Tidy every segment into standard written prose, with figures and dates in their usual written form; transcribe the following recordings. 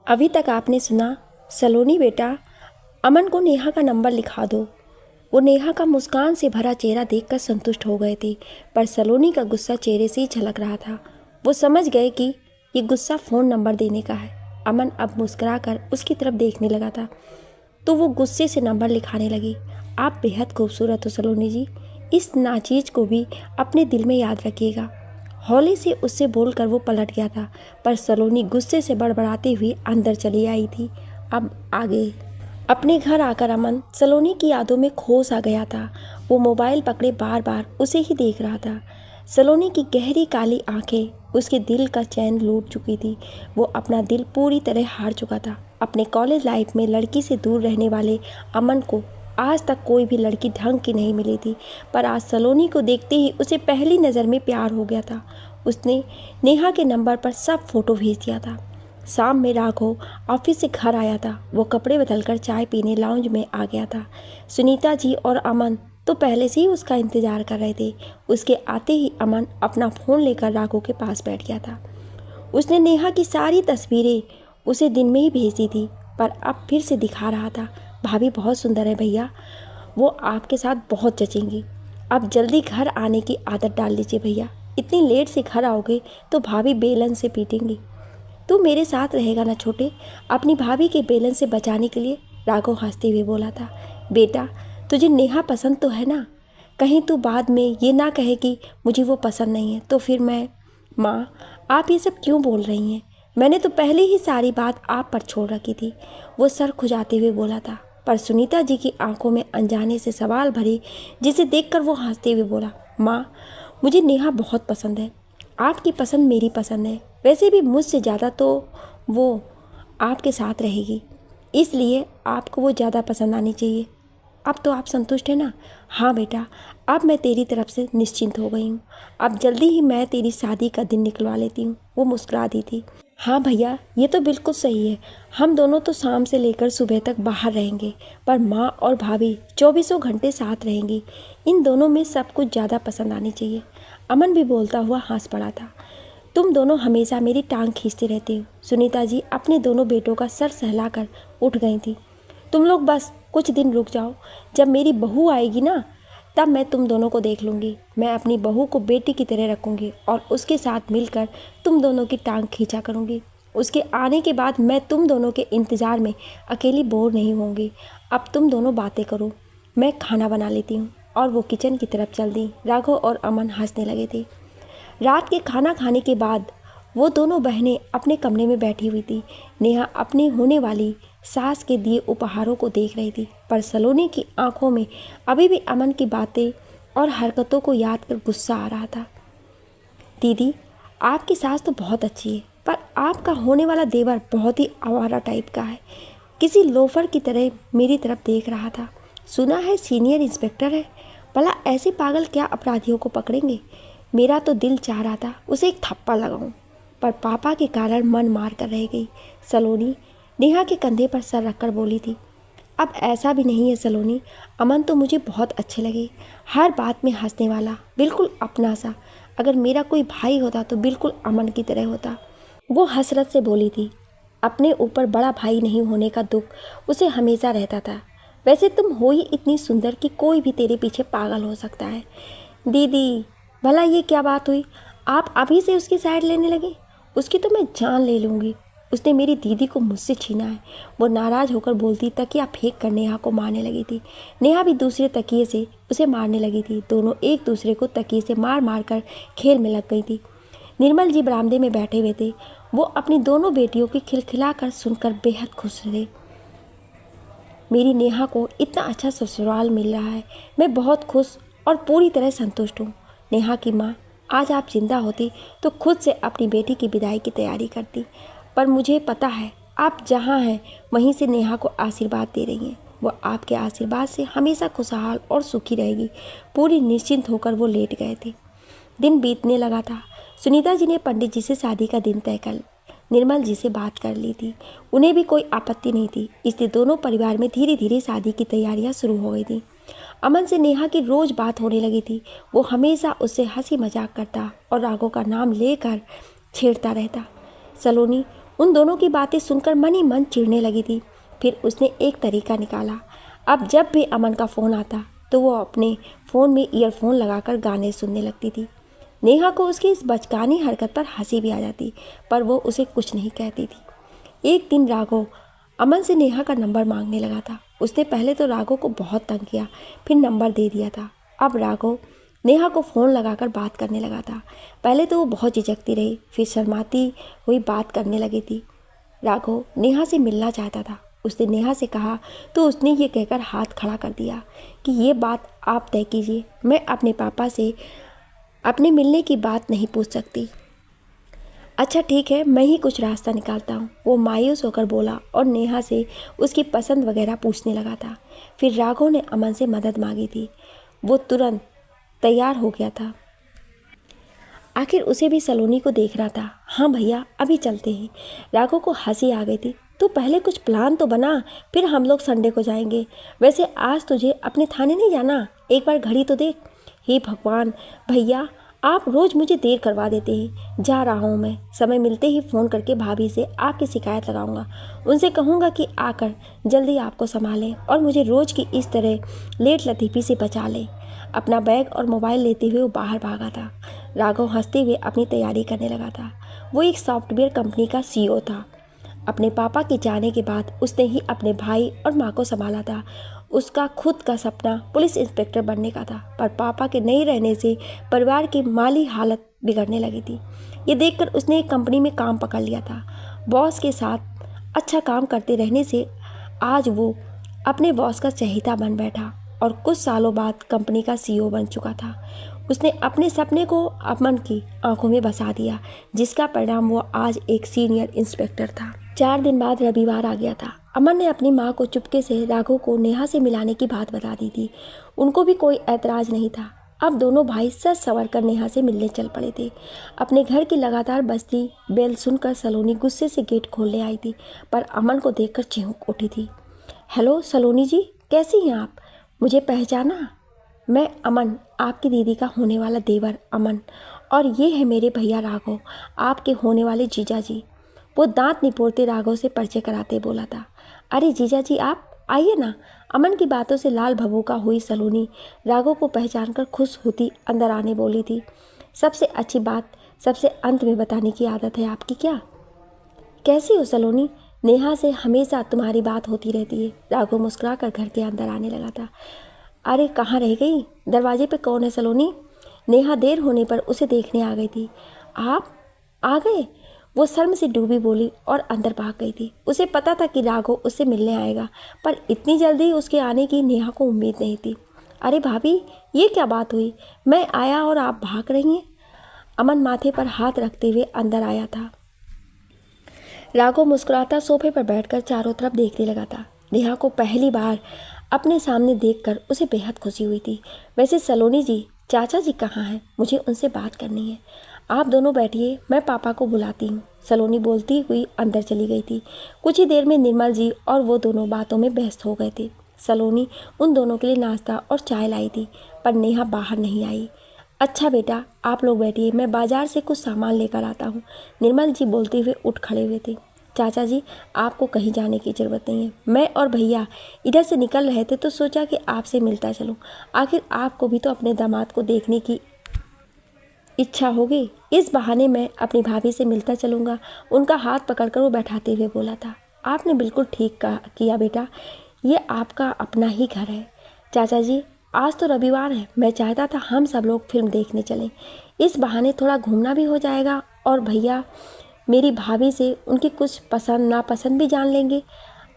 अभी तक आपने सुना सलोनी बेटा, अमन को नेहा का नंबर लिखा दो। वो नेहा का मुस्कान से भरा चेहरा देखकर संतुष्ट हो गए थे, पर सलोनी का गुस्सा चेहरे से ही झलक रहा था। वो समझ गए कि ये गुस्सा फ़ोन नंबर देने का है। अमन अब मुस्कुराकर उसकी तरफ देखने लगा था तो वो गुस्से से नंबर लिखाने लगी। आप बेहद खूबसूरत हो सलोनी जी, इस नाचीज को भी अपने दिल में याद रखिएगा। हौले से उससे बोलकर वो पलट गया था, पर सलोनी गुस्से से बड़बड़ाते हुए अंदर चली आई थी। अब आगे अपने घर आकर अमन सलोनी की यादों में खो सा गया था। वो मोबाइल पकड़े बार बार उसे ही देख रहा था। सलोनी की गहरी काली आंखें उसके दिल का चैन लूट चुकी थी। वो अपना दिल पूरी तरह हार चुका था। अपने कॉलेज लाइफ में लड़की से दूर रहने वाले अमन को आज तक कोई भी लड़की ढंग की नहीं मिली थी, पर आज सलोनी को देखते ही उसे पहली नज़र में प्यार हो गया था। उसने नेहा के नंबर पर सब फोटो भेज दिया था। शाम में राघव ऑफिस से घर आया था। वो कपड़े बदलकर चाय पीने लाउंज में आ गया था। सुनीता जी और अमन तो पहले से ही उसका इंतज़ार कर रहे थे। उसके आते ही अमन अपना फ़ोन लेकर राघव के पास बैठ गया था। उसने नेहा की सारी तस्वीरें उसे दिन में ही भेज दी थी, पर अब फिर से दिखा रहा था। भाभी बहुत सुंदर है भैया, वो आपके साथ बहुत जचेंगी। अब जल्दी घर आने की आदत डाल लीजिए भैया, इतनी लेट से घर आओगे तो भाभी बेलन से पीटेंगी। तू मेरे साथ रहेगा ना छोटे, अपनी भाभी के बेलन से बचाने के लिए, राघव हंसते हुए बोला था। बेटा तुझे नेहा पसंद तो है ना, कहीं तू बाद में ये ना कहे कि मुझे वो पसंद नहीं है तो फिर मैं। माँ आप ये सब क्यों बोल रही हैं, मैंने तो पहले ही सारी बात आप पर छोड़ रखी थी, वो सर खुजाते हुए बोला था। पर सुनीता जी की आंखों में अनजाने से सवाल भरे, जिसे देखकर वो हंसते हुए बोला, माँ मुझे नेहा बहुत पसंद है, आपकी पसंद मेरी पसंद है, वैसे भी मुझसे ज़्यादा तो वो आपके साथ रहेगी, इसलिए आपको वो ज़्यादा पसंद आनी चाहिए। अब तो आप संतुष्ट हैं ना। हाँ बेटा, अब मैं तेरी तरफ से निश्चिंत हो गई हूँ, अब जल्दी ही मैं तेरी शादी का दिन निकलवा लेती हूँ, वो मुस्कुरा दी थी। हाँ भैया ये तो बिल्कुल सही है, हम दोनों तो शाम से लेकर सुबह तक बाहर रहेंगे, पर माँ और भाभी 24 घंटे साथ रहेंगी। इन दोनों में सब कुछ ज़्यादा पसंद आनी चाहिए। अमन भी बोलता हुआ हंस पड़ा था। तुम दोनों हमेशा मेरी टांग खींचते रहते हो। सुनीता जी अपने दोनों बेटों का सर सहलाकर उठ गई थी। तुम लोग बस कुछ दिन रुक जाओ, जब मेरी बहू आएगी ना तब मैं तुम दोनों को देख लूँगी। मैं अपनी बहू को बेटी की तरह रखूँगी और उसके साथ मिलकर तुम दोनों की टांग खींचा करूँगी। उसके आने के बाद मैं तुम दोनों के इंतज़ार में अकेली बोर नहीं होंगी। अब तुम दोनों बातें करो, मैं खाना बना लेती हूँ। और वो किचन की तरफ चल दी। राघव और अमन हंसने लगे थे। रात के खाना खाने के बाद वो दोनों बहनें अपने कमरे में बैठी हुई थी। नेहा अपनी होने वाली सास के दिए उपहारों को देख रही थी, पर सलोनी की आंखों में अभी भी अमन की बातें और हरकतों को याद कर गुस्सा आ रहा था। दीदी आपकी सास तो बहुत अच्छी है, पर आपका होने वाला देवर बहुत ही आवारा टाइप का है, किसी लोफर की तरह मेरी तरफ देख रहा था। सुना है सीनियर इंस्पेक्टर है, भला ऐसे पागल क्या अपराधियों को पकड़ेंगे। मेरा तो दिल चाह रहा था उसे एक थप्पड़ लगाऊं, पर पापा के कारण मन मार कर रह गई। सलोनी नेहा के कंधे पर सर रखकर बोली थी। अब ऐसा भी नहीं है सलोनी, अमन तो मुझे बहुत अच्छे लगे, हर बात में हंसने वाला, बिल्कुल अपना सा। अगर मेरा कोई भाई होता तो बिल्कुल अमन की तरह होता, वो हसरत से बोली थी। अपने ऊपर बड़ा भाई नहीं होने का दुख उसे हमेशा रहता था। वैसे तुम हो ही इतनी सुंदर कि कोई भी तेरे पीछे पागल हो सकता है। दीदी भला ये क्या बात हुई, आप अभी से उसकी साइड लेने लगे। उसकी तो मैं जान ले लूँगी, उसने मेरी दीदी को मुझसे छीना है। वो नाराज़ होकर बोलती तकिया फेंक कर नेहा को मारने लगी थी। नेहा भी दूसरे तकिए से उसे मारने लगी थी। दोनों एक दूसरे को तकिए से मार मार कर खेल में लग गई थी। निर्मल जी बरामदे में बैठे हुए थे। वो अपनी दोनों बेटियों की खिलखिला कर सुनकर बेहद खुश थे। मेरी नेहा को इतना अच्छा ससुराल मिल रहा है, मैं बहुत खुश और पूरी तरह संतुष्ट हूँ। नेहा की माँ, आज आप जिंदा होती तो खुद से अपनी बेटी की विदाई की तैयारी करती, पर मुझे पता है आप जहाँ हैं वहीं से नेहा को आशीर्वाद दे रही हैं। वो आपके आशीर्वाद से हमेशा खुशहाल और सुखी रहेगी। पूरी निश्चिंत होकर वो लेट गए थे। दिन बीतने लगा था। सुनीता जी ने पंडित जी से शादी का दिन तय कर निर्मल जी से बात कर ली थी। उन्हें भी कोई आपत्ति नहीं थी, इसलिए दोनों परिवार में धीरे धीरे शादी की तैयारियां शुरू हो गई थी। अमन से नेहा की रोज बात होने लगी थी। वो हमेशा उससे हंसी मजाक करता और राघव का नाम लेकर छेड़ता रहता। सलोनी उन दोनों की बातें सुनकर मन ही मन चिढ़ने लगी थी। फिर उसने एक तरीका निकाला। अब जब भी अमन का फ़ोन आता तो वो अपने फ़ोन में ईयरफोन लगाकर गाने सुनने लगती थी। नेहा को उसकी इस बचकानी हरकत पर हंसी भी आ जाती, पर वो उसे कुछ नहीं कहती थी। एक दिन राघव अमन से नेहा का नंबर मांगने लगा था। उसने पहले तो राघव को बहुत तंग किया, फिर नंबर दे दिया था। अब राघव नेहा को फ़ोन लगाकर बात करने लगा था। पहले तो वो बहुत झिझकती रही, फिर शर्माती हुई बात करने लगी थी। राघव नेहा से मिलना चाहता था। उसने नेहा से कहा तो उसने ये कहकर हाथ खड़ा कर दिया कि ये बात आप तय कीजिए, मैं अपने पापा से अपने मिलने की बात नहीं पूछ सकती। अच्छा ठीक है, मैं ही कुछ रास्ता निकालता हूँ, वो मायूस होकर बोला और नेहा से उसकी पसंद वगैरह पूछने लगा था। फिर राघव ने अमन से मदद मांगी थी। वो तुरंत तैयार हो गया था। आखिर उसे भी सलोनी को देखना था। हाँ भैया, अभी चलते हैं। राघव को हंसी आ गई थी। तो पहले कुछ प्लान तो बना, फिर हम लोग संडे को जाएंगे। वैसे आज तुझे अपने थाने नहीं जाना, एक बार घड़ी तो देख। हे भगवान भैया, आप रोज़ मुझे देर करवा देते हैं। जा रहा हूँ मैं, समय मिलते ही फ़ोन करके भाभी से आपकी शिकायत लगाऊंगा। उनसे कहूँगा कि आकर जल्दी आपको संभालें और मुझे रोज़ की इस तरह लेट लतीफ़ी से बचा लें। अपना बैग और मोबाइल लेते हुए वो बाहर भागा था। राघव हंसते हुए अपनी तैयारी करने लगा था। वो एक सॉफ्टवेयर कंपनी का सीईओ था। अपने पापा के जाने के बाद उसने ही अपने भाई और माँ को संभाला था। उसका खुद का सपना पुलिस इंस्पेक्टर बनने का था, पर पापा के नहीं रहने से परिवार की माली हालत बिगड़ने लगी थी। ये देखकर उसने एक कंपनी में काम पकड़ लिया था। बॉस के साथ अच्छा काम करते रहने से आज वो अपने बॉस का चहेता बन बैठा और कुछ सालों बाद कंपनी का सीईओ बन चुका था। उसने अपने सपने को अमन की आंखों में बसा दिया, जिसका परिणाम वो आज एक सीनियर इंस्पेक्टर था। 4 दिन बाद रविवार आ गया था। अमन ने अपनी माँ को चुपके से राघव को नेहा से मिलाने की बात बता दी थी। उनको भी कोई ऐतराज़ नहीं था। अब दोनों भाई सज संवर कर नेहा से मिलने चल पड़े थे। अपने घर की लगातार बजती बेल सुनकर सलोनी गुस्से से गेट खोलने आई थी, पर अमन को देखकर चिढ़ उठी थी। हेलो सलोनी जी, कैसी हैं आप? मुझे पहचाना? मैं अमन, आपकी दीदी का होने वाला देवर अमन, और ये है मेरे भैया राघव, आपके होने वाले जीजा जी। वो दांत निपोड़ते राघव से परिचय कराते बोला था। अरे जीजा जी, आप आइए ना। अमन की बातों से लाल भभूका हुई सलोनी राघव को पहचानकर खुश होती अंदर आने बोली थी। सबसे अच्छी बात सबसे अंत में बताने की आदत है आपकी क्या? कैसी हो सलोनी? नेहा से हमेशा तुम्हारी बात होती रहती है। राघव मुस्कुराकर घर के अंदर आने लगा था। अरे कहाँ रह गई? दरवाजे पे कौन है सलोनी? नेहा देर होने पर उसे देखने आ गई थी। आप आ गए? वो शर्म से डूबी बोली और अंदर भाग गई थी। उसे पता था कि राघव उससे मिलने आएगा, पर इतनी जल्दी उसके आने की नेहा को उम्मीद नहीं थी। अरे भाभी, ये क्या बात हुई? मैं आया और आप भाग रही हैं? अमन माथे पर हाथ रखते हुए अंदर आया था। राघव मुस्कुराता सोफे पर बैठकर चारों तरफ देखने लगा था। नेहा को पहली बार अपने सामने देखकर उसे बेहद खुशी हुई थी। वैसे सलोनी जी, चाचा जी कहाँ हैं? मुझे उनसे बात करनी है। आप दोनों बैठिए, मैं पापा को बुलाती हूँ। सलोनी बोलती हुई अंदर चली गई थी। कुछ ही देर में निर्मल जी और वो दोनों बातों में व्यस्त हो गए थे। सलोनी उन दोनों के लिए नाश्ता और चाय लाई थी, पर नेहा बाहर नहीं आई। अच्छा बेटा, आप लोग बैठिए, मैं बाजार से कुछ सामान लेकर आता हूँ। निर्मल जी बोलते हुए उठ खड़े हुए थे। चाचा जी, आपको कहीं जाने की ज़रूरत नहीं है। मैं और भैया इधर से निकल रहे थे तो सोचा कि आपसे मिलता चलूं। आखिर आपको भी तो अपने दामाद को देखने की इच्छा होगी। इस बहाने मैं अपनी भाभी से मिलता चलूँगा। उनका हाथ पकड़कर वो बैठाते हुए बोला था। आपने बिल्कुल ठीक किया बेटा, ये आपका अपना ही घर है। चाचा जी, आज तो रविवार है, मैं चाहता था हम सब लोग फिल्म देखने चलें। इस बहाने थोड़ा घूमना भी हो जाएगा और भैया मेरी भाभी से उनकी कुछ पसंद नापसंद भी जान लेंगे।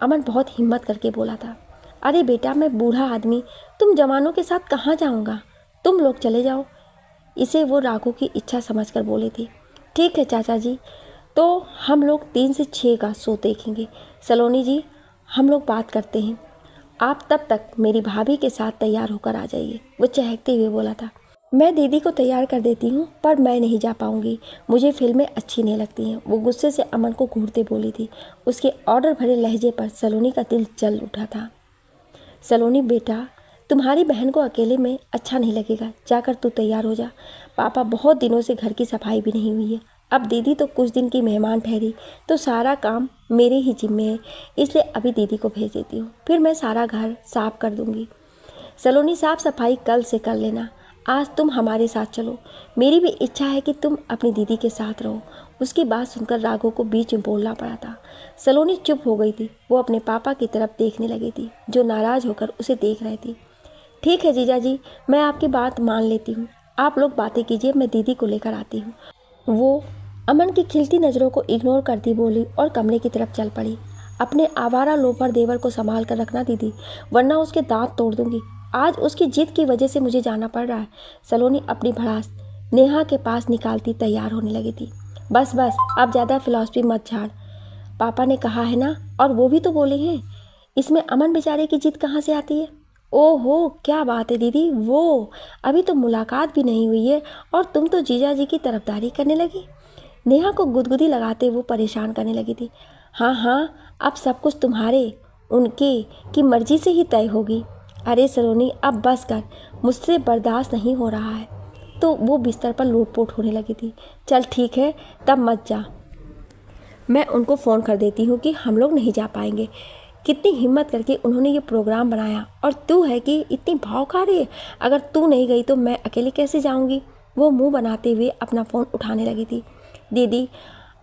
अमन बहुत हिम्मत करके बोला था। अरे बेटा, मैं बूढ़ा आदमी तुम जवानों के साथ कहाँ जाऊँगा, तुम लोग चले जाओ। इसे वो राघव की इच्छा समझकर बोली थी। ठीक है चाचा जी, तो हम लोग 3 से 6 का शो देखेंगे। सलोनी जी, हम लोग बात करते हैं। आप तब तक मेरी भाभी के साथ तैयार होकर आ जाइए, वो चहकते हुए बोला था। मैं दीदी को तैयार कर देती हूँ, पर मैं नहीं जा पाऊँगी, मुझे फिल्में अच्छी नहीं लगती हैं, वो गुस्से से अमन को घूरते बोली थी। उसके ऑर्डर भरे लहजे पर सलोनी का दिल जल उठा था। सलोनी बेटा, तुम्हारी बहन को अकेले में अच्छा नहीं लगेगा, जाकर तू तैयार हो जा। पापा बहुत दिनों से घर की सफाई भी नहीं हुई है, अब दीदी तो कुछ दिन की मेहमान ठहरी तो सारा काम मेरे ही जिम्मे है, इसलिए अभी दीदी को भेज देती हूँ, फिर मैं सारा घर साफ कर दूँगी। सलोनी साफ सफाई कल से कर लेना, आज तुम हमारे साथ चलो। मेरी भी इच्छा है कि तुम अपनी दीदी के साथ रहो। उसकी बात सुनकर राघव को बीच में बोलना पड़ा था। सलोनी चुप हो गई थी। वो अपने पापा की तरफ देखने लगी थी, जो नाराज़ होकर उसे देख रहे थे। ठीक है जीजा जी, मैं आपकी बात मान लेती हूँ। आप लोग बातें कीजिए, मैं दीदी को लेकर आती हूँ। वो अमन की खिलती नज़रों को इग्नोर करती बोली और कमरे की तरफ चल पड़ी। अपने आवारा लोफर देवर को संभाल कर रखना दीदी, वरना उसके दांत तोड़ दूंगी। आज उसकी जिद की वजह से मुझे जाना पड़ रहा है। सलोनी अपनी भड़ास नेहा के पास निकालती तैयार होने लगी थी। बस बस, अब ज़्यादा फिलॉसफी मत झाड़। पापा ने कहा है ना, और वो भी तो बोले हैं। इसमें अमन बेचारे की जिद कहाँ से आती है? ओहो, क्या बात है दीदी, वो अभी तो मुलाकात भी नहीं हुई है और तुम तो जीजा जी की तरफदारी करने लगी। नेहा को गुदगुदी लगाते वो परेशान करने लगी थी। हाँ हाँ, अब सब कुछ तुम्हारे उनके की मर्जी से ही तय होगी। अरे सलोनी, अब बस कर, मुझसे बर्दाश्त नहीं हो रहा है। तो वो बिस्तर पर लोटपोट होने लगी थी। चल ठीक है, तब मत जा, मैं उनको फ़ोन कर देती हूँ कि हम लोग नहीं जा पाएंगे। कितनी हिम्मत करके उन्होंने ये प्रोग्राम बनाया और तू है कि इतनी भाव खा रही है। अगर तू नहीं गई तो मैं अकेले कैसे जाऊँगी? वो मुंह बनाते हुए अपना फ़ोन उठाने लगी थी। दीदी,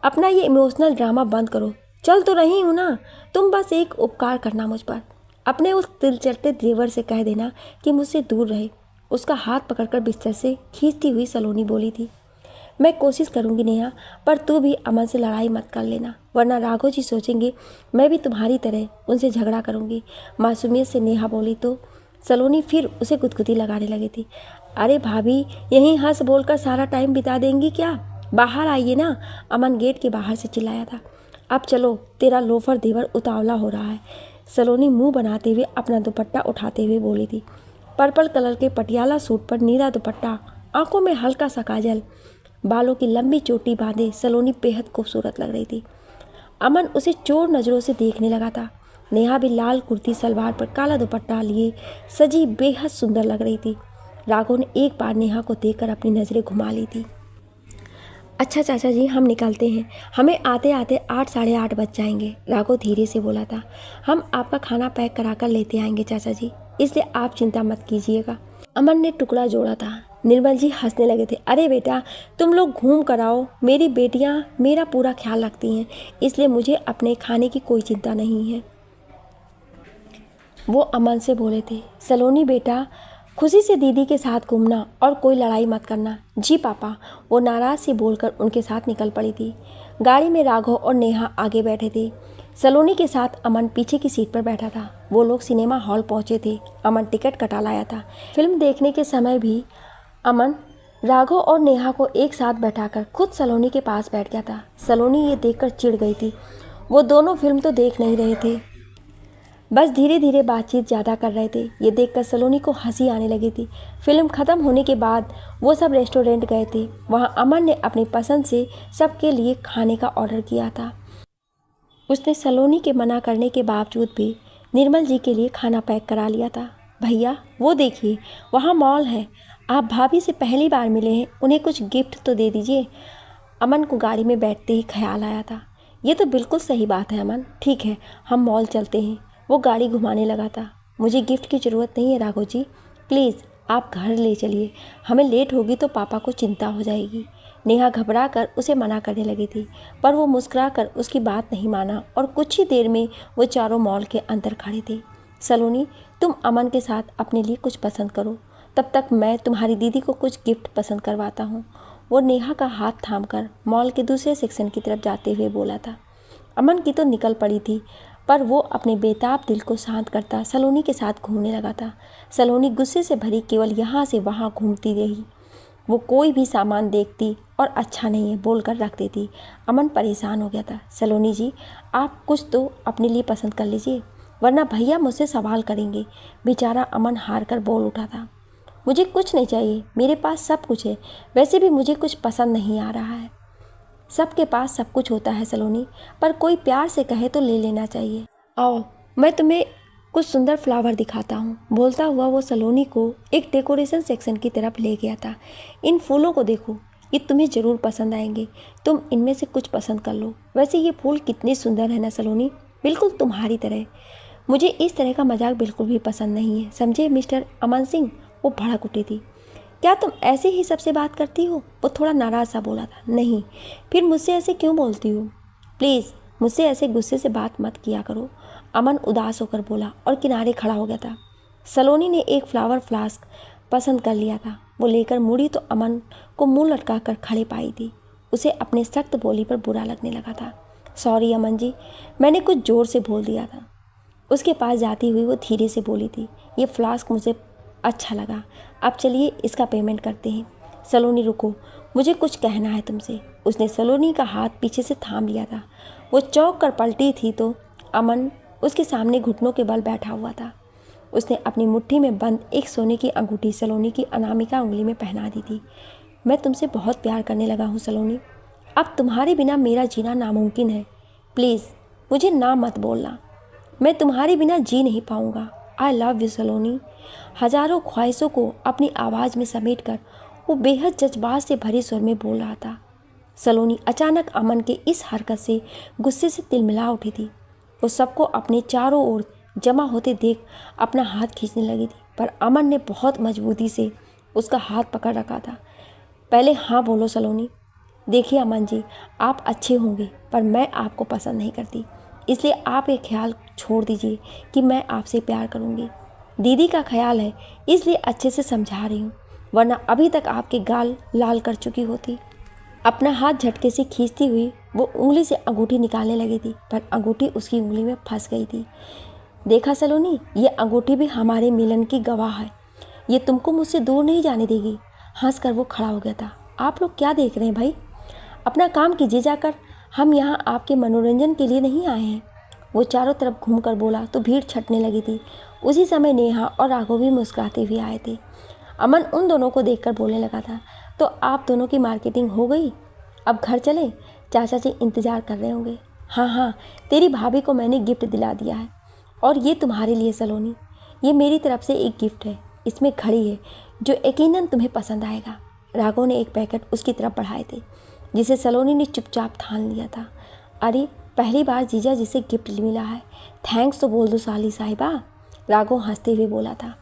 अपना ये इमोशनल ड्रामा बंद करो। चल तो रही हूँ ना, तुम बस एक उपकार करना मुझ पर। अपने उस दिलचस्पे देवर से कह देना कि मुझसे दूर रहे। उसका हाथ पकड़कर बिस्तर से खींचती हुई सलोनी बोली थी। मैं कोशिश करूंगी नेहा, पर तू भी अमन से लड़ाई मत कर लेना, वरना राघव जी सोचेंगे मैं भी तुम्हारी तरह उनसे झगड़ा करूंगी। मासूमियत से नेहा बोली तो सलोनी फिर उसे गुदगुदी लगाने लगी थी। अरे भाभी, यहीं हंस बोलकर सारा टाइम बिता देंगी क्या? बाहर आइए ना, अमन गेट के बाहर से चिल्लाया था। अब चलो, तेरा लोफर देवर उतावला हो रहा है। सलोनी मुंह बनाते हुए अपना दुपट्टा उठाते हुए बोली थी। पर्पल कलर के पटियाला सूट पर नीला दुपट्टा, आंखों में हल्का सा काजल, बालों की लंबी चोटी बांधे सलोनी बेहद खूबसूरत लग रही थी। अमन उसे चोर नज़रों से देखने लगा था। नेहा भी लाल कुर्ती सलवार पर काला दुपट्टा लिए सजी बेहद सुंदर लग रही थी। राघव ने एक बार नेहा को देखकर अपनी नज़रें घुमा ली थी। अच्छा चाचा जी, हम निकलते हैं, हमें आते आते 8 साढ़े 8 बज जाएंगे। राघव धीरे से बोला था। हम आपका खाना पैक करा कर लेते आएंगे चाचा जी, इसलिए आप चिंता मत कीजिएगा। अमन ने टुकड़ा जोड़ा था। निर्मल जी हंसने लगे थे। अरे बेटा, तुम लोग घूम कर आओ, मेरी बेटियां मेरा पूरा ख्याल रखती हैं, इसलिए मुझे अपने खाने की कोई चिंता नहीं है। वो अमन से बोले थे। सलोनी बेटा, खुशी से दीदी के साथ घूमना और कोई लड़ाई मत करना। जी पापा, वो नाराज़ सी बोलकर उनके साथ निकल पड़ी थी। गाड़ी में राघव और नेहा आगे बैठे थे। सलोनी के साथ अमन पीछे की सीट पर बैठा था। वो लोग सिनेमा हॉल पहुंचे थे। अमन टिकट कटा लाया था। फिल्म देखने के समय भी अमन राघव और नेहा को एक साथ बैठाकर खुद सलोनी के पास बैठ गया था। सलोनी ये देखकर चिढ़ गई थी। वो दोनों फिल्म तो देख नहीं रहे थे, बस धीरे धीरे बातचीत ज़्यादा कर रहे थे। ये देखकर सलोनी को हंसी आने लगी थी। फिल्म ख़त्म होने के बाद वो सब रेस्टोरेंट गए थे। वहाँ अमन ने अपनी पसंद से सबके लिए खाने का ऑर्डर किया था। उसने सलोनी के मना करने के बावजूद भी निर्मल जी के लिए खाना पैक करा लिया था। भैया, वो देखिए, वहाँ मॉल है। आप भाभी से पहली बार मिले हैं, उन्हें कुछ गिफ्ट तो दे दीजिए। अमन को गाड़ी में बैठते ही ख्याल आया था। ये तो बिल्कुल सही बात है अमन, ठीक है, हम मॉल चलते हैं। वो गाड़ी घुमाने लगा था। मुझे गिफ्ट की ज़रूरत नहीं है राघव जी, प्लीज़ आप घर ले चलिए, हमें लेट होगी तो पापा को चिंता हो जाएगी। नेहा घबरा कर उसे मना करने लगी थी, पर वो मुस्कुरा कर उसकी बात नहीं माना और कुछ ही देर में वो चारों मॉल के अंदर खड़े थे। सलोनी, तुम अमन के साथ अपने लिए कुछ पसंद करो, तब तक मैं तुम्हारी दीदी को कुछ गिफ्ट पसंद करवाता हूँ। वो नेहा का हाथ थामकर मॉल के दूसरे सेक्शन की तरफ जाते हुए बोला था। अमन की तो निकल पड़ी थी, पर वो अपने बेताब दिल को शांत करता सलोनी के साथ घूमने लगा था। सलोनी गुस्से से भरी केवल यहाँ से वहाँ घूमती रही। वो कोई भी सामान देखती और अच्छा नहीं है बोलकर रख देती। अमन परेशान हो गया था। सलोनी जी, आप कुछ तो अपने लिए पसंद कर लीजिए, वरना भैया मुझसे सवाल करेंगे। बेचारा अमन हार कर बोल उठा था। मुझे कुछ नहीं चाहिए, मेरे पास सब कुछ है। वैसे भी मुझे कुछ पसंद नहीं आ रहा है। सबके पास सब कुछ होता है सलोनी, पर कोई प्यार से कहे तो ले लेना चाहिए। आओ, मैं तुम्हें कुछ सुंदर फ्लावर दिखाता हूँ। बोलता हुआ वो सलोनी को एक डेकोरेशन सेक्शन की तरफ ले गया था। इन फूलों को देखो, ये तुम्हें ज़रूर पसंद आएंगे। तुम इनमें से कुछ पसंद कर लो। वैसे ये फूल कितने सुंदर है ना सलोनी, बिल्कुल तुम्हारी तरह। मुझे इस तरह का मजाक बिल्कुल भी पसंद नहीं है, समझे मिस्टर अमन सिंह। वो भड़क उठी थी। क्या तुम ऐसे ही सबसे बात करती हो? वो थोड़ा नाराज़ सा बोला था। नहीं, फिर मुझसे ऐसे क्यों बोलती हो? प्लीज़ मुझसे ऐसे गुस्से से बात मत किया करो। अमन उदास होकर बोला और किनारे खड़ा हो गया था। सलोनी ने एक फ्लावर फ्लास्क पसंद कर लिया था। वो लेकर मुड़ी तो अमन को मुंह लटका कर खड़े पाई थी। उसे अपने सख्त बोली पर बुरा लगने लगा था। सॉरी अमन जी, मैंने कुछ ज़ोर से बोल दिया था। उसके पास जाती हुई वो धीरे से बोली थी, ये फ्लास्क मुझे अच्छा लगा। अब चलिए इसका पेमेंट करते हैं। सलोनी रुको, मुझे कुछ कहना है तुमसे। उसने सलोनी का हाथ पीछे से थाम लिया था। वो चौंक कर पलटी थी तो अमन उसके सामने घुटनों के बल बैठा हुआ था। उसने अपनी मुट्ठी में बंद एक सोने की अंगूठी सलोनी की अनामिका उंगली में पहना दी थी। मैं तुमसे बहुत प्यार करने लगा हूँ सलोनी। अब तुम्हारे बिना मेरा जीना नामुमकिन है। प्लीज़ मुझे ना मत बोलना, मैं तुम्हारे बिना जी नहीं पाऊँगा। आई लव यू सलोनी। हजारों ख्वाहिशों को अपनी आवाज़ में समेट कर वो बेहद जज्बात से भरे स्वर में बोल रहा था। सलोनी अचानक अमन के इस हरकत से गुस्से से तिलमिला उठी थी। वो सबको अपने चारों ओर जमा होते देख अपना हाथ खींचने लगी थी, पर अमन ने बहुत मजबूती से उसका हाथ पकड़ रखा था। पहले हाँ बोलो सलोनी। देखिए अमन जी, आप अच्छे होंगे पर मैं आपको पसंद नहीं करती, इसलिए आप ये ख्याल छोड़ दीजिए कि मैं आपसे प्यार करूँगी। दीदी का ख्याल है इसलिए अच्छे से समझा रही हूँ, वरना अभी तक आपके गाल लाल कर चुकी होती। अपना हाथ झटके से खींचती हुई वो उंगली से अंगूठी निकालने लगी थी, पर अंगूठी उसकी उंगली में फंस गई थी। देखा सलोनी, ये अंगूठी भी हमारे मिलन की गवाह है। ये तुमको मुझसे दूर नहीं जाने देगी। हंसकर वो खड़ा हो गया था। आप लोग क्या देख रहे हैं भाई? अपना काम कीजिए जाकर। हम यहाँ आपके मनोरंजन के लिए नहीं आए हैं। वो चारों तरफ घूमकर बोला तो भीड़ छटने लगी थी। उसी समय नेहा और राघव भी मुस्कुराते हुए आए थे। अमन उन दोनों को देखकर बोलने लगा था, तो आप दोनों की मार्केटिंग हो गई? अब घर चले, चाचा जी इंतज़ार कर रहे होंगे। हाँ हाँ, तेरी भाभी को मैंने गिफ्ट दिला दिया है, और ये तुम्हारे लिए सलोनी। ये मेरी तरफ से एक गिफ्ट है। इसमें घड़ी है जो यकीनन तुम्हें पसंद आएगा। राघव ने एक पैकेट उसकी तरफ बढ़ाए थे, जिसे सलोनी ने चुपचाप थान लिया था। अरे पहली बार जीजा जिसे गिफ्ट मिला है, थैंक्स तो बोल दो साली साहिबा। राघव हंसते हुए बोला था।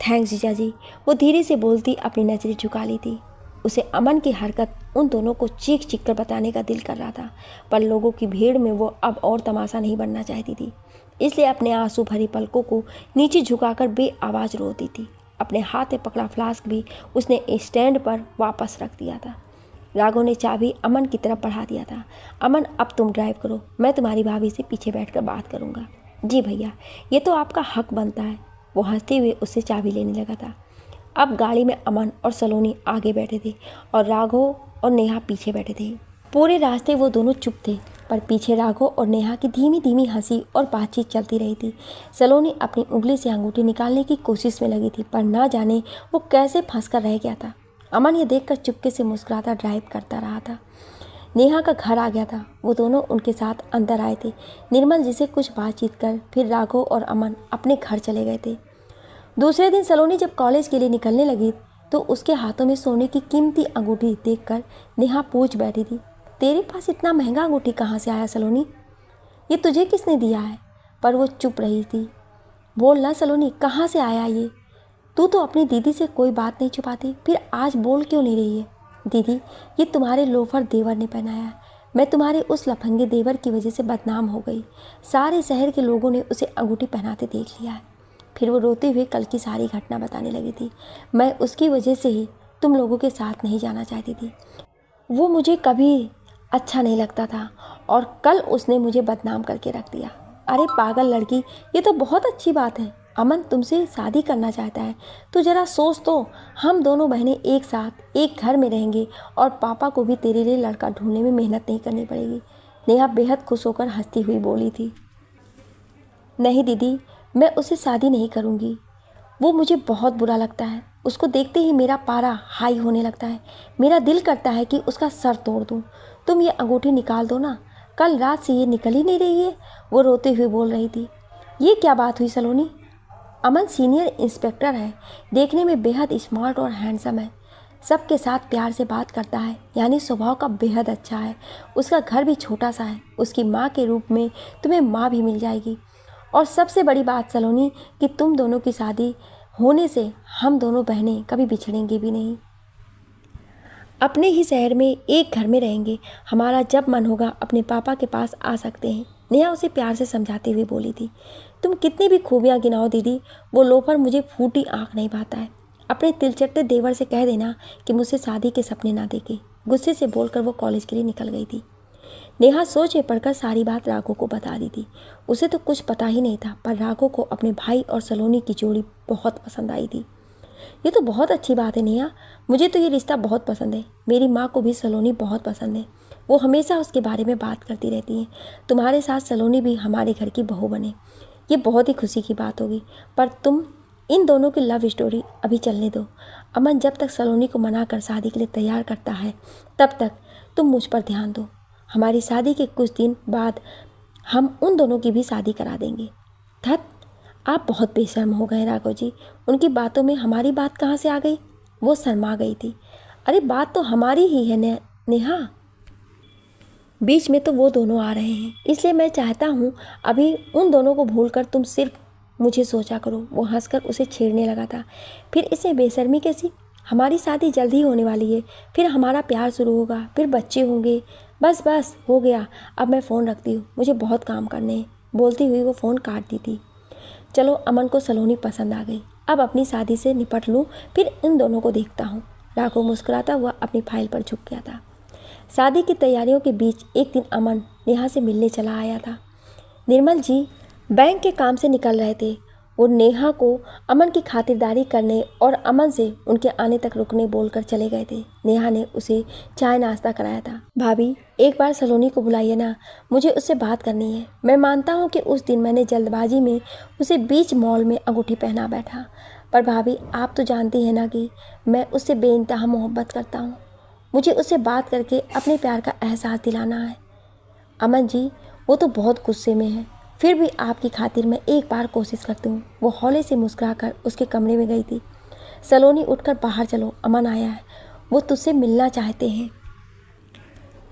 थैंक्स जीजा जी। वो धीरे से बोलती अपनी नजरें झुका ली थी। उसे अमन की हरकत उन दोनों को चीख चीख कर बताने का दिल कर रहा था, पर लोगों की भीड़ में वो अब और तमाशा नहीं बनना चाहती थी, इसलिए अपने आंसू भरी पलकों को नीचे झुकाकर बेआवाज़ रोती थी। अपने हाथ में पकड़ा फ्लास्क भी उसने स्टैंड पर वापस रख दिया था। राघव ने चाबी अमन की तरफ बढ़ा दिया था। अमन अब तुम ड्राइव करो, मैं तुम्हारी भाभी से पीछे बैठकर बात करूँगा। जी भैया, ये तो आपका हक बनता है। वो हंसते हुए उससे चाबी लेने लगा था। अब गाड़ी में अमन और सलोनी आगे बैठे थे और राघव और नेहा पीछे बैठे थे। पूरे रास्ते वो दोनों चुप थे, पर पीछे राघव और नेहा की धीमी धीमी हंसी और बातचीत चलती रही थी। सलोनी अपनी उंगली से अंगूठी निकालने की कोशिश में लगी थी, पर ना जाने वो कैसे फंस कर रह गया था। अमन ये देखकर चुपके से मुस्कुराता ड्राइव करता रहा था। नेहा का घर आ गया था। वो दोनों उनके साथ अंदर आए थे। निर्मल जी से कुछ बातचीत कर फिर राघव और अमन अपने घर चले गए थे। दूसरे दिन सलोनी जब कॉलेज के लिए निकलने लगी तो उसके हाथों में सोने की कीमती अंगूठी देखकर नेहा पूछ बैठी थी, तेरे पास इतना महंगा अंगूठी कहाँ से आया सलोनी? ये तुझे किसने दिया है? पर वो चुप रही थी। बोल ना सलोनी, कहाँ से आया ये? तू तो अपनी दीदी से कोई बात नहीं छुपाती, फिर आज बोल क्यों नहीं रही है? दीदी, ये तुम्हारे लोफर देवर ने पहनाया है। मैं तुम्हारे उस लफंगे देवर की वजह से बदनाम हो गई। सारे शहर के लोगों ने उसे अंगूठी पहनाते देख लिया है। फिर वो रोते हुए कल की सारी घटना बताने लगी थी। मैं उसकी वजह से ही तुम लोगों के साथ नहीं जाना चाहती थी। वो मुझे कभी अच्छा नहीं लगता था और कल उसने मुझे बदनाम करके रख दिया। अरे पागल लड़की, ये तो बहुत अच्छी बात है। अमन तुमसे शादी करना चाहता है तो ज़रा सोच तो, हम दोनों बहनें एक साथ एक घर में रहेंगे और पापा को भी तेरे लिए लड़का ढूंढने में मेहनत नहीं करनी पड़ेगी। नेहा बेहद खुश होकर हंसती हुई बोली थी। नहीं दीदी, मैं उससे शादी नहीं करूँगी। वो मुझे बहुत बुरा लगता है। उसको देखते ही मेरा पारा हाई होने लगता है। मेरा दिल करता है कि उसका सर तोड़ दूँ। तुम ये अंगूठी निकाल दो ना, कल रात से ये निकल ही नहीं रही है। वो रोते हुए बोल रही थी। ये क्या बात हुई सलोनी? अमन सीनियर इंस्पेक्टर है, देखने में बेहद स्मार्ट और हैंडसम है। सबके साथ प्यार से बात करता है, यानी स्वभाव का बेहद अच्छा है। उसका घर भी छोटा सा है। उसकी माँ के रूप में तुम्हें माँ भी मिल जाएगी। और सबसे बड़ी बात सलोनी कि तुम दोनों की शादी होने से हम दोनों बहनें कभी बिछड़ेंगी भी नहीं। अपने ही शहर में एक घर में रहेंगे। हमारा जब मन होगा अपने पापा के पास आ सकते हैं। नेहा उसे प्यार से समझाते हुए बोली थी। तुम कितनी भी खूबियाँ गिनाओ दीदी, वो लोफर मुझे फूटी आँख नहीं पाता है। अपने तिलचट्टे देवर से कह देना कि मुझसे शादी के सपने ना देखे। गुस्से से बोलकर वो कॉलेज के लिए निकल गई थी। नेहा सोच में पड़कर सारी बात राघव को बता दी थी। उसे तो कुछ पता ही नहीं था, पर राघव को अपने भाई और सलोनी की जोड़ी बहुत पसंद आई थी। ये तो बहुत अच्छी बात है नेहा, मुझे तो ये रिश्ता बहुत पसंद है। मेरी माँ को भी सलोनी बहुत पसंद है। वो हमेशा उसके बारे में बात करती रहती हैं। तुम्हारे साथ सलोनी भी हमारे घर की बहू बने, ये बहुत ही खुशी की बात होगी। पर तुम इन दोनों की लव स्टोरी अभी चलने दो। अमन जब तक सलोनी को मना कर शादी के लिए तैयार करता है, तब तक तुम मुझ पर ध्यान दो। हमारी शादी के कुछ दिन बाद हम उन दोनों की भी शादी करा देंगे। धत, आप बहुत बेशर्म हो गए राघव जी। उनकी बातों में हमारी बात कहाँ से आ गई? वो शर्मा गई थी। अरे बात तो हमारी ही है नेहा, बीच में तो वो दोनों आ रहे हैं। इसलिए मैं चाहता हूँ अभी उन दोनों को भूलकर तुम सिर्फ मुझे सोचा करो। वो हंसकर उसे छेड़ने लगा था। फिर इसमें बेशर्मी कैसी? हमारी शादी जल्द ही होने वाली है, फिर हमारा प्यार शुरू होगा, फिर बच्चे होंगे। बस बस हो गया, अब मैं फ़ोन रखती हूँ, मुझे बहुत काम करने हैं। बोलती हुई वो फ़ोन काट दी थी। चलो, अमन को सलोनी पसंद आ गई। अब अपनी शादी से निपट लूँ, फिर इन दोनों को देखता हूँ। राघव मुस्कुराता हुआ अपनी फाइल पर झुक गया था। शादी की तैयारियों के बीच एक दिन अमन नेहा से मिलने चला आया था। निर्मल जी बैंक के काम से निकल रहे थे। वो नेहा को अमन की खातिरदारी करने और अमन से उनके आने तक रुकने बोलकर चले गए थे। नेहा ने उसे चाय नाश्ता कराया था। भाभी, एक बार सलोनी को बुलाइए ना, मुझे उससे बात करनी है। मैं मानता हूँ कि उस दिन मैंने जल्दबाजी में उसे बीच मॉल में अंगूठी पहना बैठा, पर भाभी आप तो जानती हैं ना कि मैं उससे बेइंतहा मोहब्बत करता हूँ। मुझे उससे बात करके अपने प्यार का एहसास दिलाना है। अमन जी, वो तो बहुत गुस्से में है, फिर भी आपकी खातिर मैं एक बार कोशिश करती हूँ। वो हौले से मुस्कुराकर उसके कमरे में गई थी। सलोनी, उठकर बाहर चलो, अमन आया है, वो तुझसे मिलना चाहते हैं।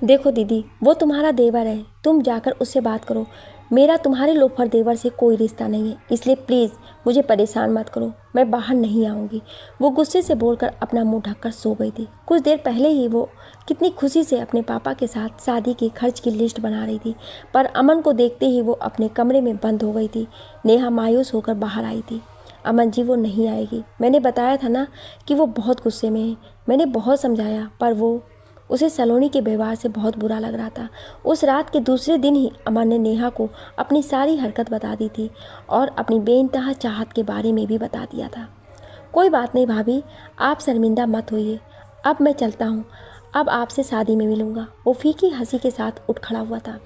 देखो दीदी, वो तुम्हारा देवर है, तुम जाकर उससे बात करो। मेरा तुम्हारे लोफर देवर से कोई रिश्ता नहीं है, इसलिए प्लीज़ मुझे परेशान मत करो, मैं बाहर नहीं आऊँगी। वो गुस्से से बोलकर अपना मुंह ढककर सो गई थी। कुछ देर पहले ही वो कितनी खुशी से अपने पापा के साथ शादी के खर्च की लिस्ट बना रही थी, पर अमन को देखते ही वो अपने कमरे में बंद हो गई थी। नेहा मायूस होकर बाहर आई थी। अमन जी, वो नहीं आएगी। मैंने बताया था ना कि वो बहुत गुस्से में है। मैंने बहुत समझाया, पर वो उसे सलोनी के व्यवहार से बहुत बुरा लग रहा था। उस रात के दूसरे दिन ही अमन ने नेहा को अपनी सारी हरकत बता दी थी और अपनी बेइंतहा चाहत के बारे में भी बता दिया था। कोई बात नहीं भाभी, आप शर्मिंदा मत होइए। अब मैं चलता हूँ, अब आपसे शादी में मिलूँगा। वो फीकी हंसी के साथ उठ खड़ा हुआ था।